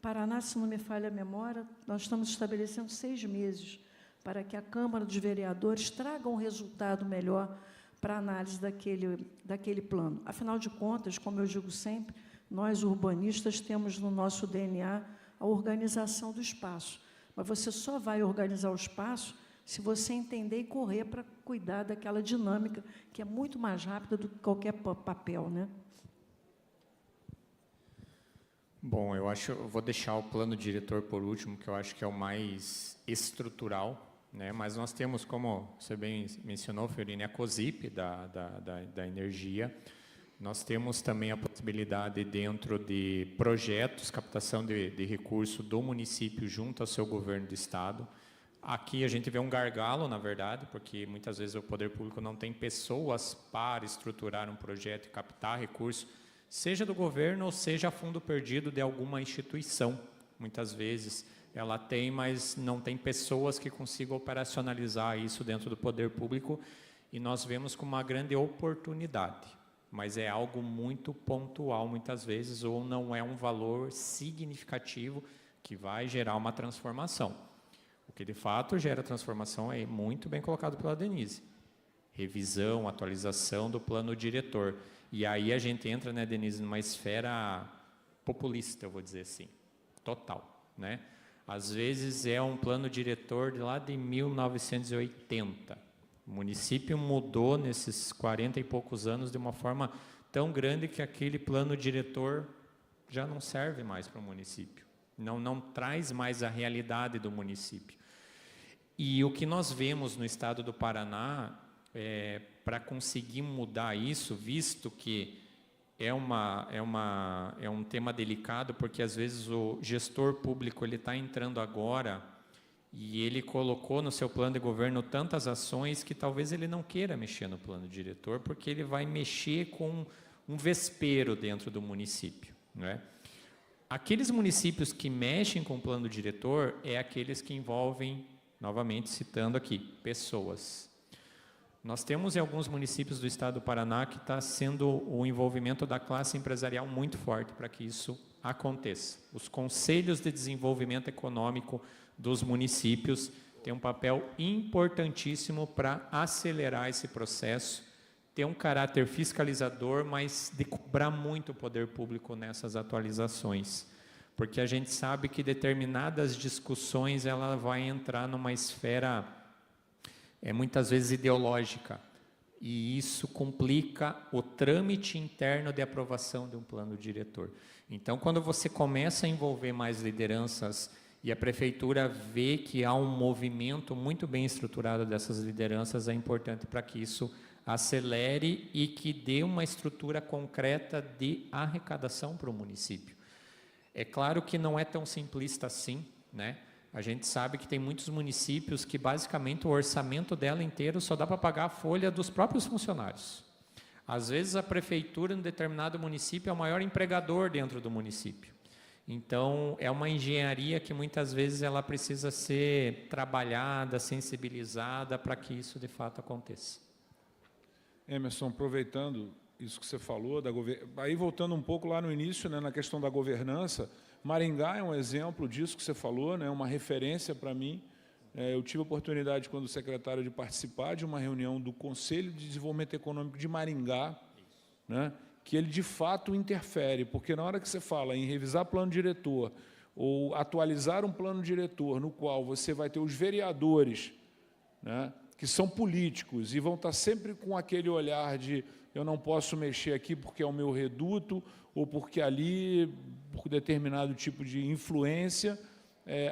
S3: Paraná, se não me falha a memória, nós estamos estabelecendo 6 meses para que a Câmara dos Vereadores traga um resultado melhor para a análise daquele plano. Afinal de contas, como eu digo sempre, nós, urbanistas, temos no nosso DNA a organização do espaço. Mas você só vai organizar o espaço se você entender e correr para cuidar daquela dinâmica, que é muito mais rápida do que qualquer papel, né?
S4: Bom, eu vou deixar o plano diretor por último, que eu acho que é o mais estrutural, né? Mas nós temos, como você bem mencionou, Fiorini, a COSIP da energia. Nós temos também a possibilidade, dentro de projetos, captação de recurso do município junto ao seu governo do estado. Aqui a gente vê um gargalo, na verdade, porque muitas vezes o poder público não tem pessoas para estruturar um projeto e captar recurso, seja do governo ou seja a fundo perdido de alguma instituição. Muitas vezes ela tem, mas não tem pessoas que consigam operacionalizar isso dentro do poder público, e nós vemos como uma grande oportunidade, mas é algo muito pontual muitas vezes, ou não é um valor significativo que vai gerar uma transformação. O que de fato gera transformação é muito bem colocado pela Denise. Revisão, atualização do plano diretor. E aí a gente entra, né, Denise, numa esfera populista, eu vou dizer assim, total, né? Às vezes é um plano diretor de lá de 1980. O município mudou nesses 40 e poucos anos de uma forma tão grande que aquele plano diretor já não serve mais para o município. Não traz mais a realidade do município. E o que nós vemos no estado do Paraná, para conseguir mudar isso, visto que é um tema delicado, porque às vezes o gestor público ele está entrando agora e ele colocou no seu plano de governo tantas ações que talvez ele não queira mexer no plano diretor, porque ele vai mexer com um vespeiro dentro do município, né? Aqueles municípios que mexem com o plano diretor é aqueles que envolvem, novamente citando aqui, pessoas. Nós temos em alguns municípios do estado do Paraná que está sendo o envolvimento da classe empresarial muito forte para que isso aconteça. Os conselhos de desenvolvimento econômico dos municípios têm um papel importantíssimo para acelerar esse processo, ter um caráter fiscalizador, mas de cobrar muito o poder público nessas atualizações, porque a gente sabe que determinadas discussões ela vai entrar numa esfera muitas vezes ideológica, e isso complica o trâmite interno de aprovação de um plano diretor. Então, quando você começa a envolver mais lideranças e a prefeitura vê que há um movimento muito bem estruturado dessas lideranças, é importante para que isso acelere e que dê uma estrutura concreta de arrecadação para o município. É claro que não é tão simplista assim, né? A gente sabe que tem muitos municípios que basicamente o orçamento dela inteiro só dá para pagar a folha dos próprios funcionários. Às vezes a prefeitura em determinado município é o maior empregador dentro do município. Então é uma engenharia que muitas vezes ela precisa ser trabalhada, sensibilizada para que isso de fato aconteça.
S2: Emerson, aproveitando isso que você falou, aí voltando um pouco lá no início, né, na questão da governança, Maringá é um exemplo disso que você falou, né, uma referência para mim. Eu tive a oportunidade, quando secretário, de participar de uma reunião do Conselho de Desenvolvimento Econômico de Maringá, né, que ele de fato interfere, porque na hora que você fala em revisar plano diretor ou atualizar um plano diretor no qual você vai ter os vereadores, né, que são políticos e vão estar sempre com aquele olhar de eu não posso mexer aqui porque é o meu reduto ou porque ali, por determinado tipo de influência,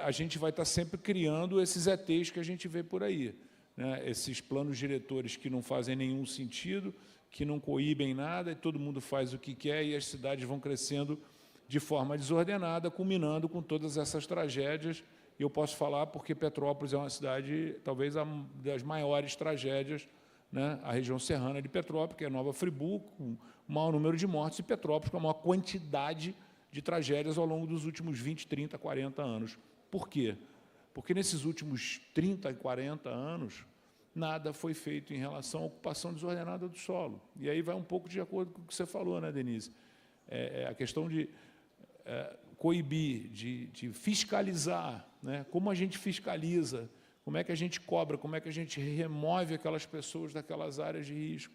S2: a gente vai estar sempre criando esses ETs que a gente vê por aí, né? Esses planos diretores que não fazem nenhum sentido, que não coíbem nada, e todo mundo faz o que quer e as cidades vão crescendo de forma desordenada, culminando com todas essas tragédias. E eu posso falar porque Petrópolis é uma cidade, talvez, das maiores tragédias, né? A região serrana de Petrópolis, que é Nova Friburgo, com o maior número de mortes, e Petrópolis com a maior quantidade de tragédias ao longo dos últimos 20, 30, 40 anos. Por quê? Porque nesses últimos 30 e 40 anos, nada foi feito em relação à ocupação desordenada do solo. E aí vai um pouco de acordo com o que você falou, né, Denise? A questão de coibir, de fiscalizar, né? Como a gente fiscaliza, como é que a gente cobra, como é que a gente remove aquelas pessoas daquelas áreas de risco,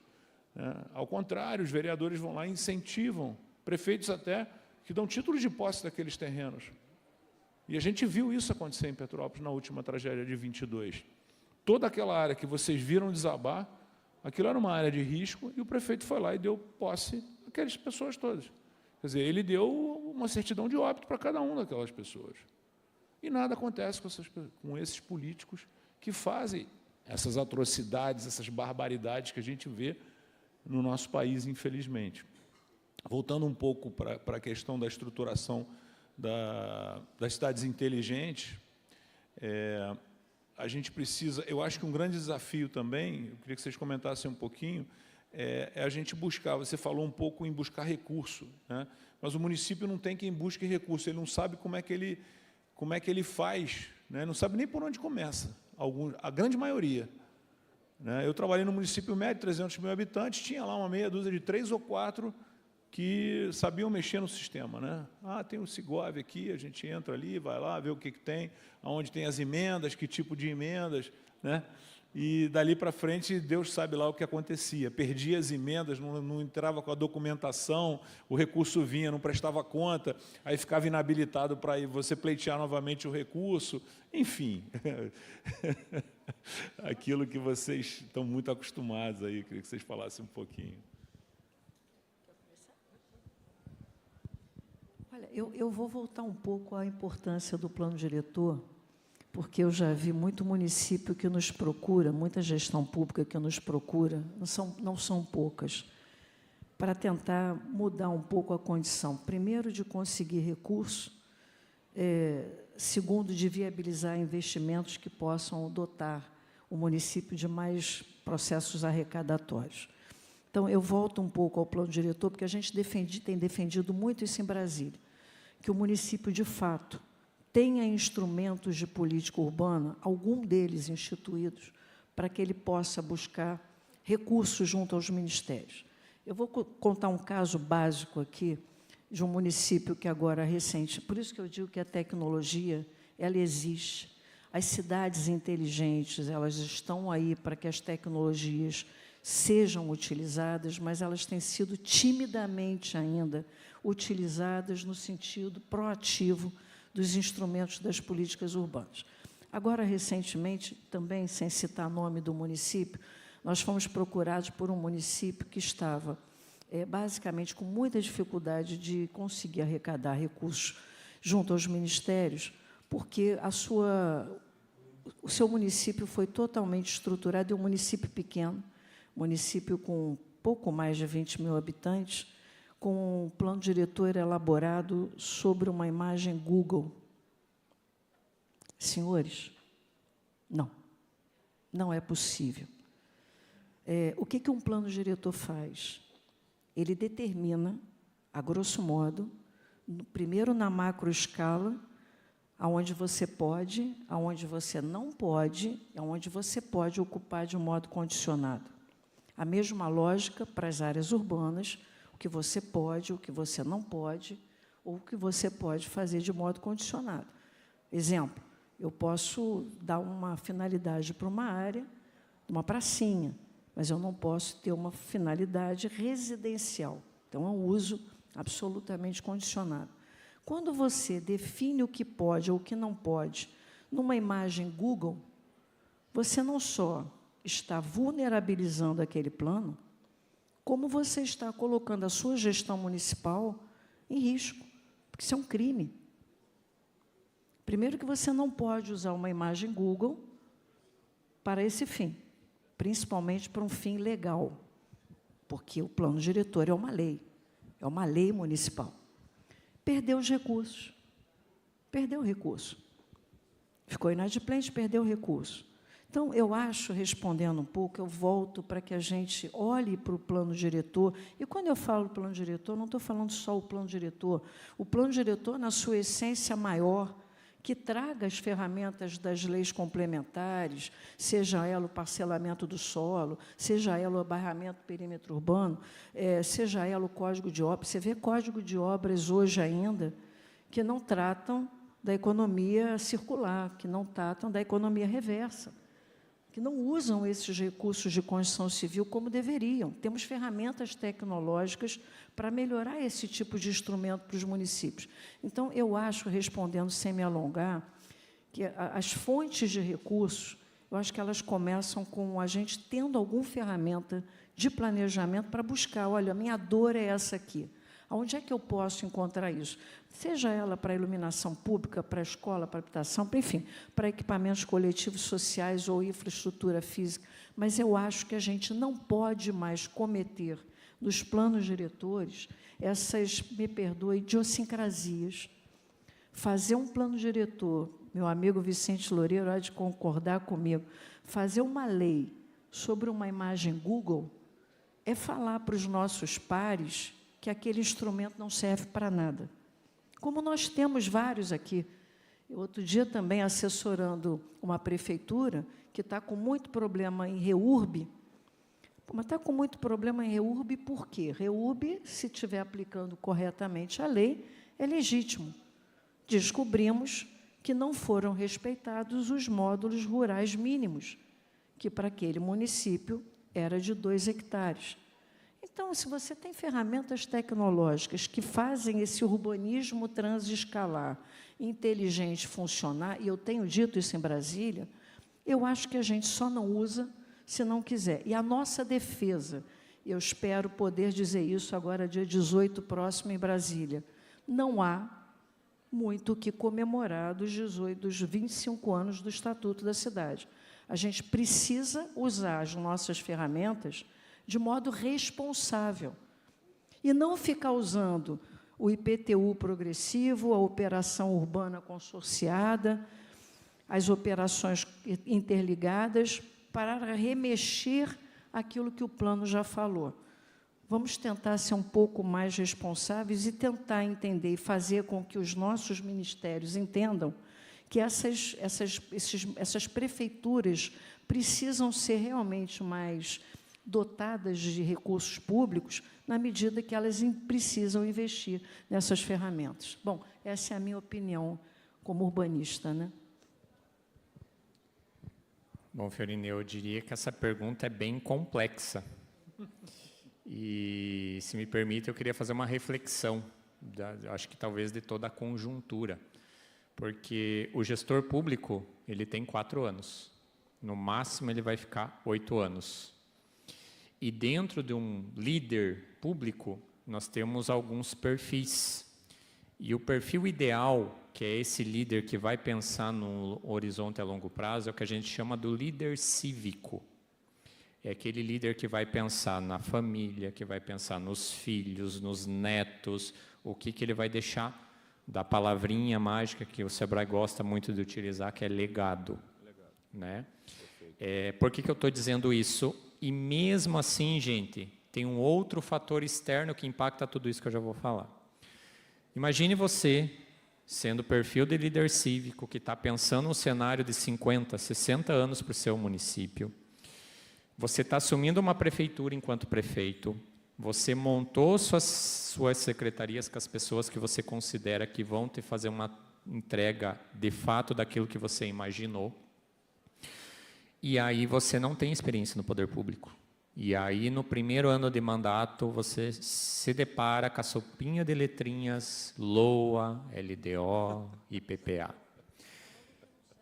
S2: né? Ao contrário, os vereadores vão lá e incentivam, prefeitos até, que dão título de posse daqueles terrenos. E a gente viu isso acontecer em Petrópolis na última tragédia de 22. Toda aquela área que vocês viram desabar, aquilo era uma área de risco, e o prefeito foi lá e deu posse àquelas pessoas todas. Quer dizer, ele deu uma certidão de óbito para cada uma daquelas pessoas. E nada acontece com esses políticos que fazem essas atrocidades, essas barbaridades que a gente vê no nosso país, infelizmente. Voltando um pouco para a questão da estruturação das cidades inteligentes, a gente precisa, eu acho que um grande desafio também, eu queria que vocês comentassem um pouquinho, é a gente buscar, você falou um pouco em buscar recurso, né? Mas o município não tem quem busque recurso, ele não sabe como é que ele faz, né? Não sabe nem por onde começa, a grande maioria. Né? Eu trabalhei no município médio, 300 mil habitantes, tinha lá uma meia dúzia de 3 ou 4 que sabiam mexer no sistema. Né? Ah, tem o Sigov aqui, a gente entra ali, vai lá, vê o que tem, aonde tem as emendas, que tipo de emendas, né? E dali para frente, Deus sabe lá o que acontecia. Perdia as emendas, não entrava com a documentação, o recurso vinha, não prestava conta, aí ficava inabilitado para você pleitear novamente o recurso, enfim. Aquilo que vocês estão muito acostumados aí, queria que vocês falassem um pouquinho.
S3: Olha, eu vou voltar um pouco à importância do plano diretor, porque eu já vi muito município que nos procura, muita gestão pública que nos procura, não são poucas, para tentar mudar um pouco a condição, primeiro, de conseguir recurso, segundo, de viabilizar investimentos que possam dotar o município de mais processos arrecadatórios. Então, eu volto um pouco ao plano diretor, porque a gente tem defendido muito isso em Brasília, que o município, de fato, tenha instrumentos de política urbana, algum deles instituídos, para que ele possa buscar recursos junto aos ministérios. Eu vou contar um caso básico aqui, de um município que agora, recente, por isso que eu digo que a tecnologia, ela existe. As cidades inteligentes, elas estão aí para que as tecnologias sejam utilizadas, mas elas têm sido timidamente ainda utilizadas no sentido proativo dos instrumentos das políticas urbanas. Agora, recentemente, também, sem citar nome do município, nós fomos procurados por um município que estava, basicamente, com muita dificuldade de conseguir arrecadar recursos junto aos ministérios, porque o seu município foi totalmente estruturado, é um município pequeno, município com pouco mais de 20 mil habitantes, com um plano diretor elaborado sobre uma imagem Google. Senhores, não é possível. O que um plano diretor faz? Ele determina, a grosso modo, primeiro na macroescala, aonde você pode, aonde você não pode, aonde você pode ocupar de um modo condicionado. A mesma lógica para as áreas urbanas, o que você pode, o que você não pode, ou o que você pode fazer de modo condicionado. Exemplo, eu posso dar uma finalidade para uma área, uma pracinha, mas eu não posso ter uma finalidade residencial. Então, é um uso absolutamente condicionado. Quando você define o que pode ou o que não pode numa imagem Google, você não só está vulnerabilizando aquele plano, como você está colocando a sua gestão municipal em risco, porque isso é um crime. Primeiro que você não pode usar uma imagem Google para esse fim, principalmente para um fim legal, porque o plano diretor é uma lei municipal. Perdeu os recursos, perdeu o recurso. Ficou inadimplente, perdeu o recurso. Então, eu acho, respondendo um pouco, eu volto para que a gente olhe para o plano diretor. E, quando eu falo plano diretor, não estou falando só o plano diretor. O plano diretor, na sua essência maior, que traga as ferramentas das leis complementares, seja ela o parcelamento do solo, seja ela o abarramento do perímetro urbano, seja ela o código de obras. Você vê código de obras hoje ainda que não tratam da economia circular, que não tratam da economia reversa, que não usam esses recursos de construção civil como deveriam. Temos ferramentas tecnológicas para melhorar esse tipo de instrumento para os municípios. Então, eu acho, respondendo sem me alongar, que as fontes de recursos, eu acho que elas começam com a gente tendo alguma ferramenta de planejamento para buscar, olha, a minha dor é essa aqui, Onde é que eu posso encontrar isso? Seja ela para iluminação pública, para escola, para habitação, enfim, para equipamentos coletivos sociais ou infraestrutura física. Mas eu acho que a gente não pode mais cometer, nos planos diretores, essas, me perdoe, idiosincrasias. Fazer um plano diretor, meu amigo Vicente Loureiro há de concordar comigo, fazer uma lei sobre uma imagem Google é falar para os nossos pares que aquele instrumento não serve para nada. Como nós temos vários aqui. Outro dia também assessorando uma prefeitura que está com muito problema em REURB. Mas está com muito problema em REURB por quê? REURB, se estiver aplicando corretamente a lei, é legítimo. Descobrimos que não foram respeitados os módulos rurais mínimos, que para aquele município era de 2 hectares. Então, se você tem ferramentas tecnológicas que fazem esse urbanismo transescalar, inteligente, funcionar, e eu tenho dito isso em Brasília, eu acho que a gente só não usa se não quiser. E a nossa defesa, eu espero poder dizer isso agora, dia 18 próximo, em Brasília, não há muito o que comemorar dos 25 anos do Estatuto da Cidade. A gente precisa usar as nossas ferramentas de modo responsável e não ficar usando o IPTU progressivo, a operação urbana consorciada, as operações interligadas para remexer aquilo que o plano já falou. Vamos tentar ser um pouco mais responsáveis e tentar entender e fazer com que os nossos ministérios entendam que essas prefeituras precisam ser realmente mais dotadas de recursos públicos na medida que elas precisam investir nessas ferramentas. Bom, essa é a minha opinião como urbanista, né?
S4: Bom, Fiorina, eu diria que essa pergunta é bem complexa. E, se me permite, eu queria fazer uma reflexão, acho que talvez de toda a conjuntura, porque o gestor público, ele tem 4 anos, no máximo ele vai ficar 8 anos. E dentro de um líder público, nós temos alguns perfis. E o perfil ideal, que é esse líder que vai pensar no horizonte a longo prazo, é o que a gente chama do líder cívico. É aquele líder que vai pensar na família, que vai pensar nos filhos, nos netos, o que ele vai deixar da palavrinha mágica que o Sebrae gosta muito de utilizar, que é legado. Né? Por que eu estou dizendo isso? E mesmo assim, gente, tem um outro fator externo que impacta tudo isso que eu já vou falar. Imagine você, sendo o perfil de líder cívico, que está pensando um cenário de 50, 60 anos para o seu município. Você está assumindo uma prefeitura enquanto prefeito, você montou suas secretarias com as pessoas que você considera que vão te fazer uma entrega de fato daquilo que você imaginou. E aí você não tem experiência no poder público. E aí, no primeiro ano de mandato, você se depara com a sopinha de letrinhas LOA, LDO e PPA.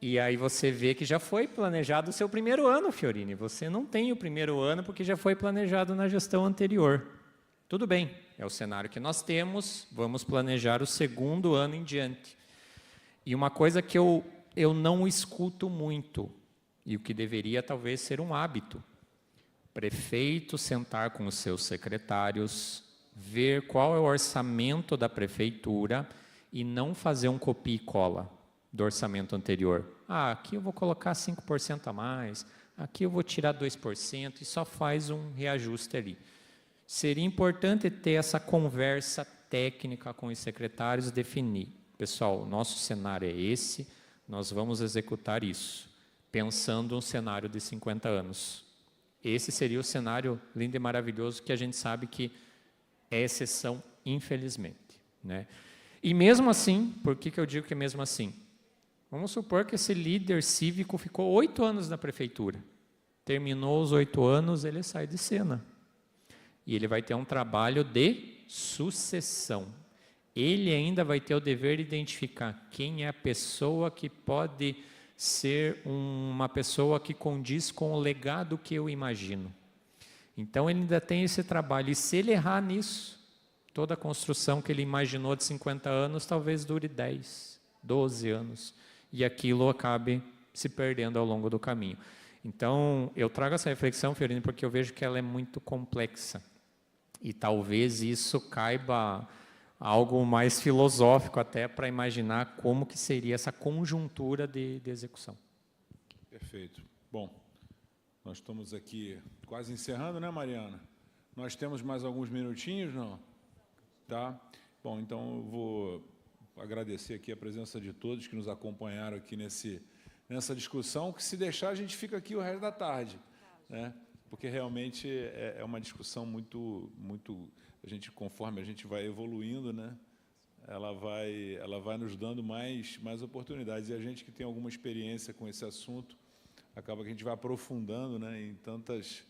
S4: E aí você vê que já foi planejado o seu primeiro ano, Fiorini. Você não tem o primeiro ano porque já foi planejado na gestão anterior. Tudo bem, é o cenário que nós temos, vamos planejar o segundo ano em diante. E uma coisa que eu não escuto muito, e o que deveria talvez ser um hábito, prefeito sentar com os seus secretários, ver qual é o orçamento da prefeitura e não fazer um copia e cola do orçamento anterior. Aqui eu vou colocar 5% a mais, aqui eu vou tirar 2% e só faz um reajuste ali. Seria importante ter essa conversa técnica com os secretários, definir. Pessoal, o nosso cenário é esse, nós vamos executar isso, pensando um cenário de 50 anos. Esse seria o cenário lindo e maravilhoso que a gente sabe que é exceção, infelizmente. Né? E mesmo assim, por que eu digo que é mesmo assim? Vamos supor que esse líder cívico ficou 8 anos na prefeitura. Terminou os 8 anos, ele sai de cena. E ele vai ter um trabalho de sucessão. Ele ainda vai ter o dever de identificar quem é a pessoa que pode ser uma pessoa que condiz com o legado que eu imagino. Então, ele ainda tem esse trabalho. E se ele errar nisso, Toda a construção que ele imaginou de 50 anos talvez dure 10, 12 anos. E aquilo acabe se perdendo ao longo do caminho. Então, eu trago essa reflexão, Fiorino, porque eu vejo que ela é muito complexa. E talvez isso caiba algo mais filosófico até para imaginar como que seria essa conjuntura de execução.
S2: Perfeito. Bom, nós estamos aqui quase encerrando, né, Mariana? Nós temos mais alguns minutinhos, não? Tá? Bom, então eu vou agradecer aqui a presença de todos que nos acompanharam aqui nessa discussão, que se deixar a gente fica aqui o resto da tarde, né? Porque realmente é uma discussão muito, a gente, conforme a gente vai evoluindo, né? Ela vai nos dando mais oportunidades, e a gente que tem alguma experiência com esse assunto, acaba que a gente vai aprofundando, né, em tantas...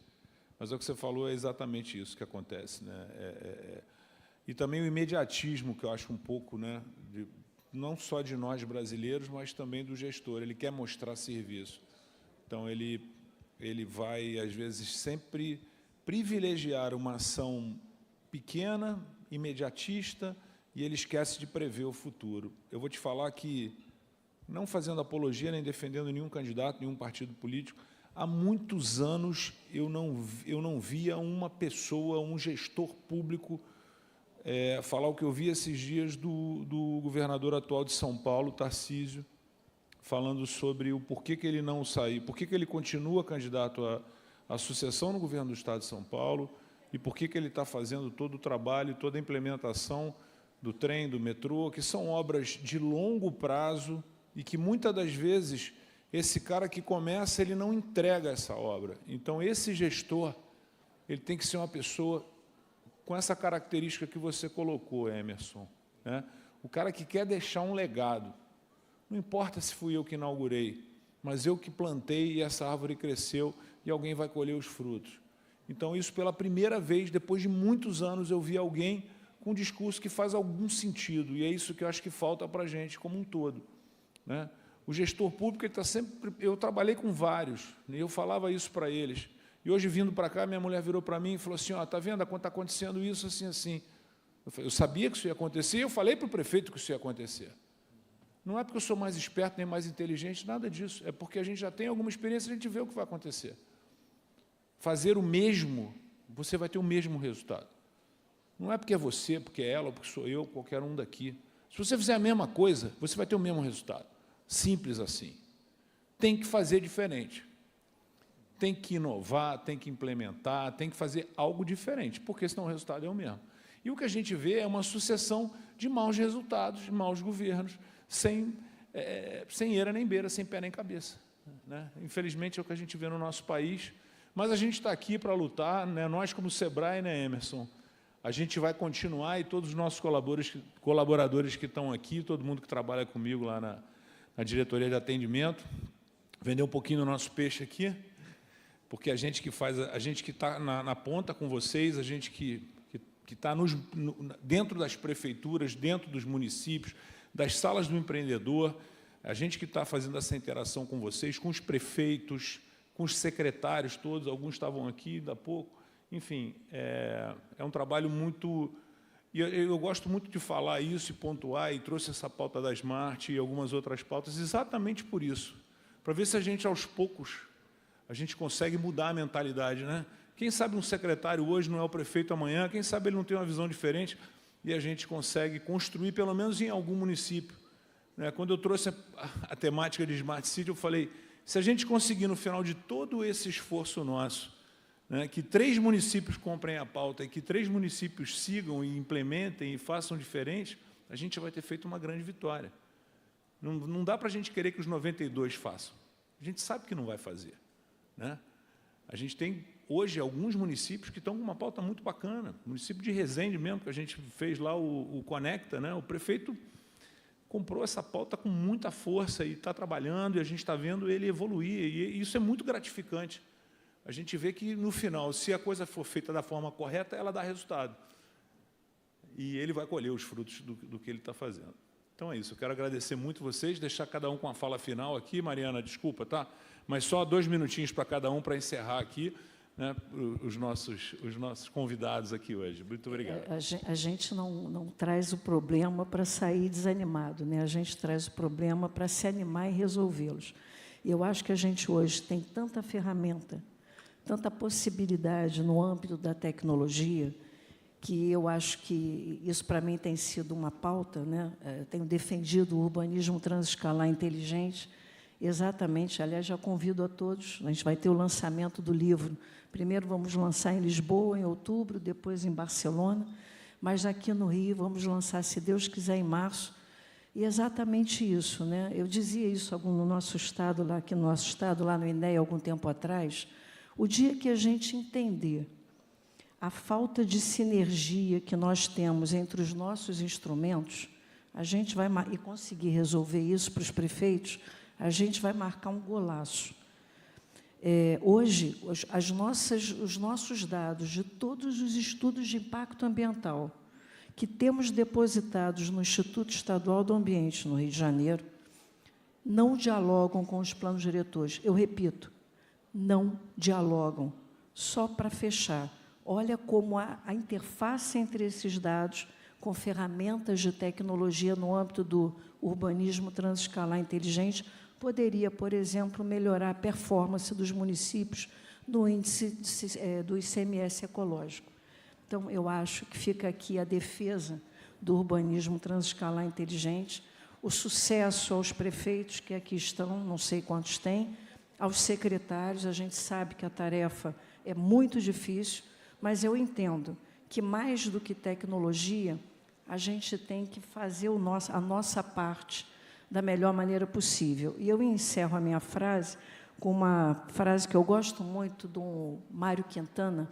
S2: Mas o que você falou é exatamente isso que acontece, né? E também o imediatismo, que eu acho um pouco, né, não só de nós brasileiros, mas também do gestor. Ele quer mostrar serviço. Então, ele vai, às vezes, sempre privilegiar uma ação pequena, imediatista, e ele esquece de prever o futuro. Eu vou te falar que, não fazendo apologia nem defendendo nenhum candidato, nenhum partido político, há muitos anos eu não via uma pessoa, um gestor público, falar o que eu vi esses dias do governador atual de São Paulo, Tarcísio, falando sobre o porquê que ele não saiu, porquê que ele continua candidato à sucessão no governo do Estado de São Paulo e porquê que ele está fazendo todo o trabalho, toda a implementação do trem, do metrô, que são obras de longo prazo e que, muitas das vezes, esse cara que começa, ele não entrega essa obra. Então, esse gestor, ele tem que ser uma pessoa com essa característica que você colocou, Emerson, né? O cara que quer deixar um legado. Não importa se fui eu que inaugurei, mas eu que plantei e essa árvore cresceu e alguém vai colher os frutos. Então, isso pela primeira vez, depois de muitos anos, eu vi alguém com um discurso que faz algum sentido, e é isso que eu acho que falta para a gente como um todo, né? O gestor público, ele está sempre... Eu trabalhei com vários, e eu falava isso para eles. E hoje, vindo para cá, minha mulher virou para mim e falou assim, ó, está vendo, está acontecendo isso, assim, assim. Eu sabia que isso ia acontecer, e eu falei para o prefeito que isso ia acontecer. Não é porque eu sou mais esperto nem mais inteligente, nada disso. É porque a gente já tem alguma experiência, a gente vê o que vai acontecer. Fazer o mesmo, você vai ter o mesmo resultado. Não é porque é você, porque é ela, porque sou eu, qualquer um daqui. Se você fizer a mesma coisa, você vai ter o mesmo resultado. Simples assim. Tem que fazer diferente. Tem que inovar, tem que implementar, tem que fazer algo diferente, porque senão o resultado é o mesmo. E o que a gente vê é uma sucessão de maus resultados, de maus governos, sem eira nem beira, sem pé nem cabeça, né? Infelizmente, é o que a gente vê no nosso país, mas a gente está aqui para lutar, né? Nós, como Sebrae, né, Emerson, a gente vai continuar, e todos os nossos colaboradores que estão aqui, todo mundo que trabalha comigo lá na diretoria de atendimento, vender um pouquinho do nosso peixe aqui, porque a gente que está na ponta com vocês, a gente que está dentro das prefeituras, dentro dos municípios, das salas do empreendedor, a gente que está fazendo essa interação com vocês, com os prefeitos, com os secretários todos, alguns estavam aqui há pouco, enfim, é um trabalho muito... E eu gosto muito de falar isso e pontuar, e trouxe essa pauta da Smart e algumas outras pautas, exatamente por isso, para ver se a gente, aos poucos, a gente consegue mudar a mentalidade, né? Quem sabe um secretário hoje não é o prefeito amanhã, quem sabe ele não tem uma visão diferente, e a gente consegue construir, pelo menos em algum município, né? Quando eu trouxe a temática de Smart City, eu falei, se a gente conseguir, no final de todo esse esforço nosso, né, que 3 municípios comprem a pauta e que 3 municípios sigam e implementem e façam diferente, a gente vai ter feito uma grande vitória. Não dá para a gente querer que os 92 façam. A gente sabe que não vai fazer, né? A gente tem, hoje, alguns municípios que estão com uma pauta muito bacana. O município de Resende mesmo, que a gente fez lá o Conecta, né? O prefeito comprou essa pauta com muita força e está trabalhando, e a gente está vendo ele evoluir, e isso é muito gratificante. A gente vê que, no final, se a coisa for feita da forma correta, ela dá resultado. E ele vai colher os frutos do que ele está fazendo. Então, é isso. Eu quero agradecer muito vocês, deixar cada um com a fala final aqui. Mariana, desculpa, tá? Mas só 2 minutinhos para cada um para encerrar aqui. né, os nossos convidados aqui hoje. Muito obrigado.
S3: A gente não traz o problema para sair desanimado, né? A gente traz o problema para se animar e resolvê-los. E eu acho que a gente hoje tem tanta ferramenta, tanta possibilidade no âmbito da tecnologia, que eu acho que isso, para mim, tem sido uma pauta, né? Tenho defendido o urbanismo transescalar inteligente, exatamente. Aliás, já convido a todos, a gente vai ter o lançamento do livro. Primeiro vamos lançar em Lisboa, em outubro, depois em Barcelona, mas aqui no Rio vamos lançar, se Deus quiser, em março. E exatamente isso, né? Eu dizia isso no nosso estado, lá no INEA, algum tempo atrás. O dia que a gente entender a falta de sinergia que nós temos entre os nossos instrumentos, a gente vai e conseguir resolver isso para os prefeitos, a gente vai marcar um golaço. Hoje, os nossos dados de todos os estudos de impacto ambiental que temos depositados no Instituto Estadual do Ambiente, no Rio de Janeiro, não dialogam com os planos diretores. Eu repito, não dialogam. Só para fechar, olha como a interface entre esses dados, com ferramentas de tecnologia no âmbito do urbanismo transescalar inteligente, poderia, por exemplo, melhorar a performance dos municípios no índice do ICMS ecológico. Então, eu acho que fica aqui a defesa do urbanismo transescalar inteligente, o sucesso aos prefeitos que aqui estão, não sei quantos têm, aos secretários. A gente sabe que a tarefa é muito difícil, mas eu entendo que, mais do que tecnologia, a gente tem que fazer a nossa parte da melhor maneira possível. E eu encerro a minha frase com uma frase que eu gosto muito, do Mário Quintana,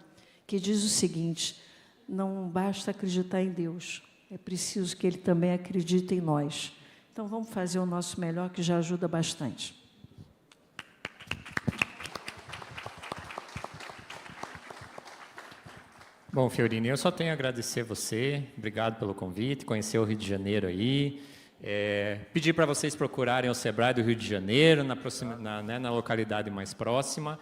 S3: que diz o seguinte: não basta acreditar em Deus, é preciso que Ele também acredite em nós. Então, vamos fazer o nosso melhor, que já ajuda bastante.
S4: Bom, Fiorini, eu só tenho a agradecer você, obrigado pelo convite, conhecer o Rio de Janeiro aí, pedir para vocês procurarem o Sebrae do Rio de Janeiro, na localidade mais próxima.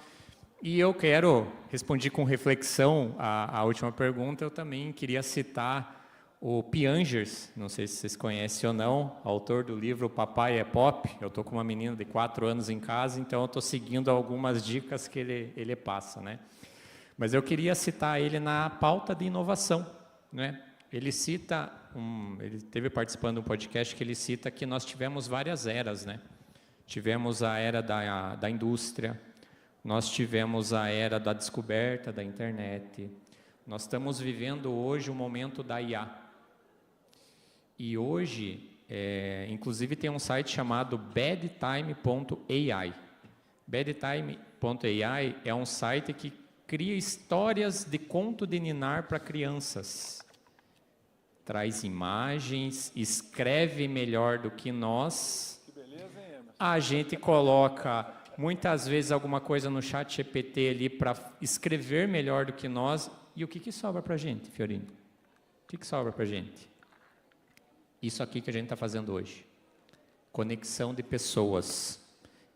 S4: E eu quero responder com reflexão a última pergunta. Eu também queria citar o Piangers, não sei se vocês conhecem ou não, autor do livro Papai é Pop. Eu estou com uma menina de 4 anos em casa, então eu estou seguindo algumas dicas que ele passa, né? Mas eu queria citar ele na pauta de inovação, né? Ele cita, ele esteve participando de um podcast que ele cita que nós tivemos várias eras, né? Tivemos a era da indústria, nós tivemos a era da descoberta da internet, nós estamos vivendo hoje o momento da IA. E hoje, inclusive, tem um site chamado badtime.ai. Badtime.ai é um site que cria histórias de conto de ninar para crianças. Traz imagens, escreve melhor do que nós.
S2: Que beleza, hein, Emerson?
S4: A gente coloca, muitas vezes, alguma coisa no chat GPT ali para escrever melhor do que nós. E o que sobra para a gente, Fiorino? O que sobra para a gente? Isso aqui que a gente está fazendo hoje. Conexão de pessoas.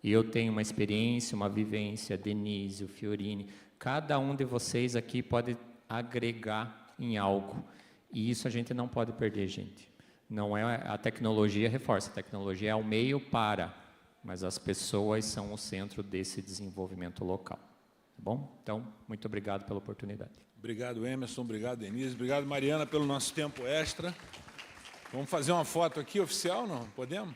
S4: E eu tenho uma experiência, uma vivência, Denise, o Fiorini. Cada um de vocês aqui pode agregar em algo. E isso a gente não pode perder, gente. Não é a tecnologia reforça, a tecnologia é o meio para, mas as pessoas são o centro desse desenvolvimento local. Tá bom? Então, muito obrigado pela oportunidade.
S2: Obrigado, Emerson. Obrigado, Denise. Obrigado, Mariana, pelo nosso tempo extra. Vamos fazer uma foto aqui oficial, não? Podemos?